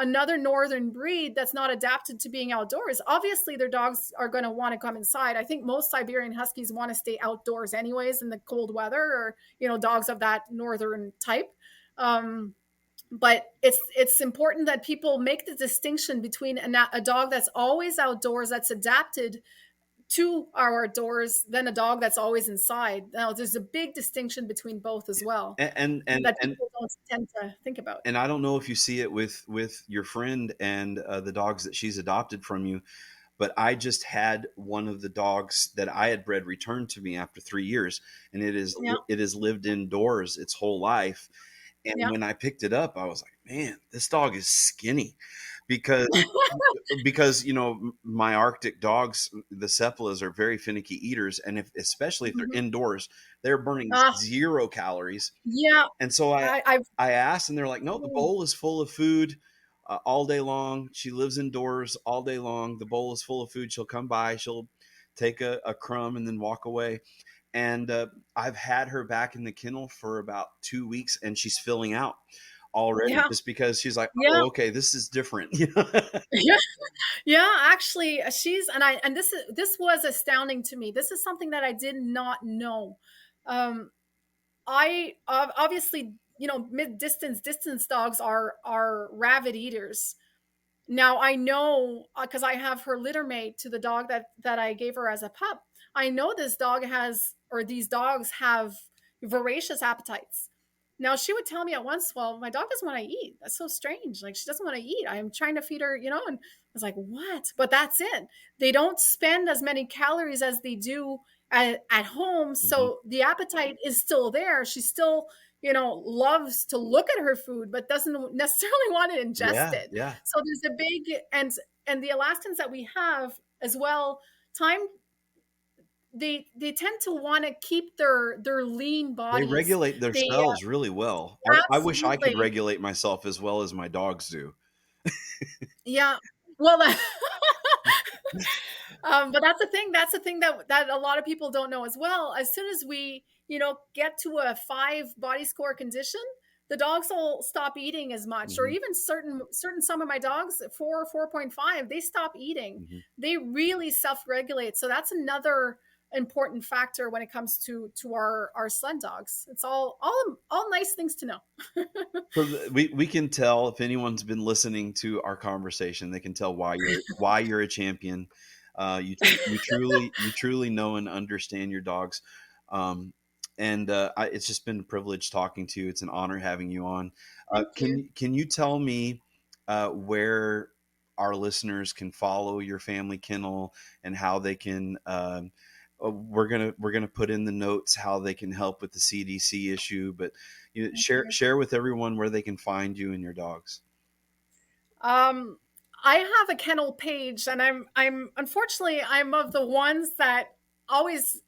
[SPEAKER 2] another northern breed that's not adapted to being outdoors, obviously their dogs are going to want to come inside. I think most Siberian Huskies want to stay outdoors anyways in the cold weather, or dogs of that northern type. Um, but it's important that people make the distinction between a dog that's always outdoors, that's adapted to our outdoors, than a dog that's always inside. Now, there's a big distinction between both as well
[SPEAKER 1] And
[SPEAKER 2] that people don't tend to think about.
[SPEAKER 1] I don't know if you see it with your friend and the dogs that she's adopted from you, but I just had one of the dogs that I had bred returned to me after 3 years, and
[SPEAKER 2] Yeah,
[SPEAKER 1] it has lived indoors its whole life. And
[SPEAKER 2] yeah,
[SPEAKER 1] when I picked it up, I was like, man, this dog is skinny, because my Arctic dogs, the Cephala's, are very finicky eaters, and especially if they're
[SPEAKER 2] mhm.
[SPEAKER 1] indoors, they're burning
[SPEAKER 2] Ah,
[SPEAKER 1] 0 calories.
[SPEAKER 2] yeah.
[SPEAKER 1] And so
[SPEAKER 2] I've
[SPEAKER 1] I asked, and they're like, no, the bowl is full of food all day long. She lives indoors all day long. The bowl is full of food. She'll come by, she'll take a crumb and then walk away. And I've had her back in the kennel for about 2 weeks, and she's filling out already,
[SPEAKER 2] Yeah,
[SPEAKER 1] just because she's like,
[SPEAKER 2] yeah.
[SPEAKER 1] oh, okay, this is different.
[SPEAKER 2] Yeah, yeah. Actually, this was astounding to me. This is something that I did not know. Um, I obviously, mid distance dogs are rabid eaters. Now I know, because I have her litter mate to the dog that I gave her as a pup. I know these dogs have voracious appetites. Now she would tell me at once, "Well, my dog doesn't want to eat. That's so strange. Like, she doesn't want to eat. I'm trying to feed her, And I was like, "What?" But that's it. They don't spend as many calories as they do at home,
[SPEAKER 1] Mhm.
[SPEAKER 2] so the appetite is still there. She still, loves to look at her food, but doesn't necessarily want to ingest
[SPEAKER 1] Yeah,
[SPEAKER 2] it.
[SPEAKER 1] yeah.
[SPEAKER 2] So there's a big, and the Alaskans that we have as well, time they tend to want to keep their lean
[SPEAKER 1] They
[SPEAKER 2] bodies.
[SPEAKER 1] regulate
[SPEAKER 2] They
[SPEAKER 1] themselves really well. I wish I could
[SPEAKER 2] absolutely,
[SPEAKER 1] regulate myself as well as my dogs do.
[SPEAKER 2] yeah. Well, but that's the thing. That's the thing that a lot of people don't know as well. As soon as we get to a 5 body score condition, the dogs will stop eating as much. Or
[SPEAKER 1] Mm-hmm.
[SPEAKER 2] even some of my dogs, 4.5, they stop eating.
[SPEAKER 1] Mm-hmm.
[SPEAKER 2] They really self-regulate. So that's another important factor when it comes to our sled dogs. It's all nice things to know.
[SPEAKER 1] So we can tell, if anyone's been listening to our conversation, they can tell why you're a champion. You truly know and understand your dogs. Um, and it's just been a privilege talking to you. It's an honor having you on.
[SPEAKER 2] Thank you.
[SPEAKER 1] Can you tell me where our listeners can follow your family kennel, and how they can? We're gonna put in the notes how they can help with the CDC issue, but
[SPEAKER 2] Thank you.
[SPEAKER 1] share with everyone where they can find you and your dogs.
[SPEAKER 2] Um, I have a kennel page, and I'm unfortunately I'm of the ones that always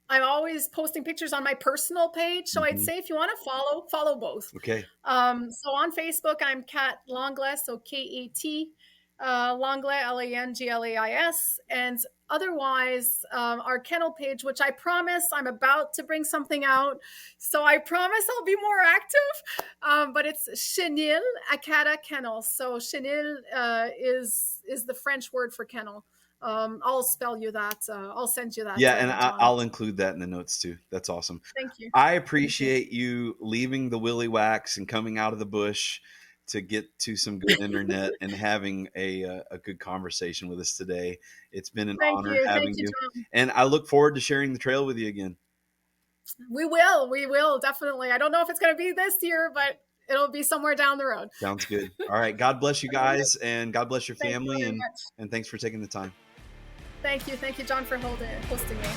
[SPEAKER 2] I'm always posting pictures on my personal page. So I'd
[SPEAKER 1] Mm-hmm.
[SPEAKER 2] say if you want to follow both.
[SPEAKER 1] Okay.
[SPEAKER 2] So on Facebook, I'm Kat Langlais, so Kat Langlais, Langlais, and otherwise our kennel page, which I promise I'm about to bring something out. So I promise I'll be more active. But it's Chenille Akata Kennel. So Chenille is the French word for kennel. I'll spell you that. I'll send you that,
[SPEAKER 1] Yeah, and
[SPEAKER 2] John.
[SPEAKER 1] I'll include that in the notes too. That's awesome.
[SPEAKER 2] Thank you.
[SPEAKER 1] I appreciate you leaving the willy wax and coming out of the bush to get to some good internet and having a good conversation with us today. It's been an honor having
[SPEAKER 2] Thank you,
[SPEAKER 1] you,
[SPEAKER 2] John.
[SPEAKER 1] and I look forward to sharing the trail with you again.
[SPEAKER 2] We will definitely. I don't know if it's going to be this year, but it'll be somewhere down the road.
[SPEAKER 1] Sounds good. All right. God bless you guys, and God bless your family,
[SPEAKER 2] Thank you very much.
[SPEAKER 1] and thanks for taking the time.
[SPEAKER 2] Thank you, John, for hosting me.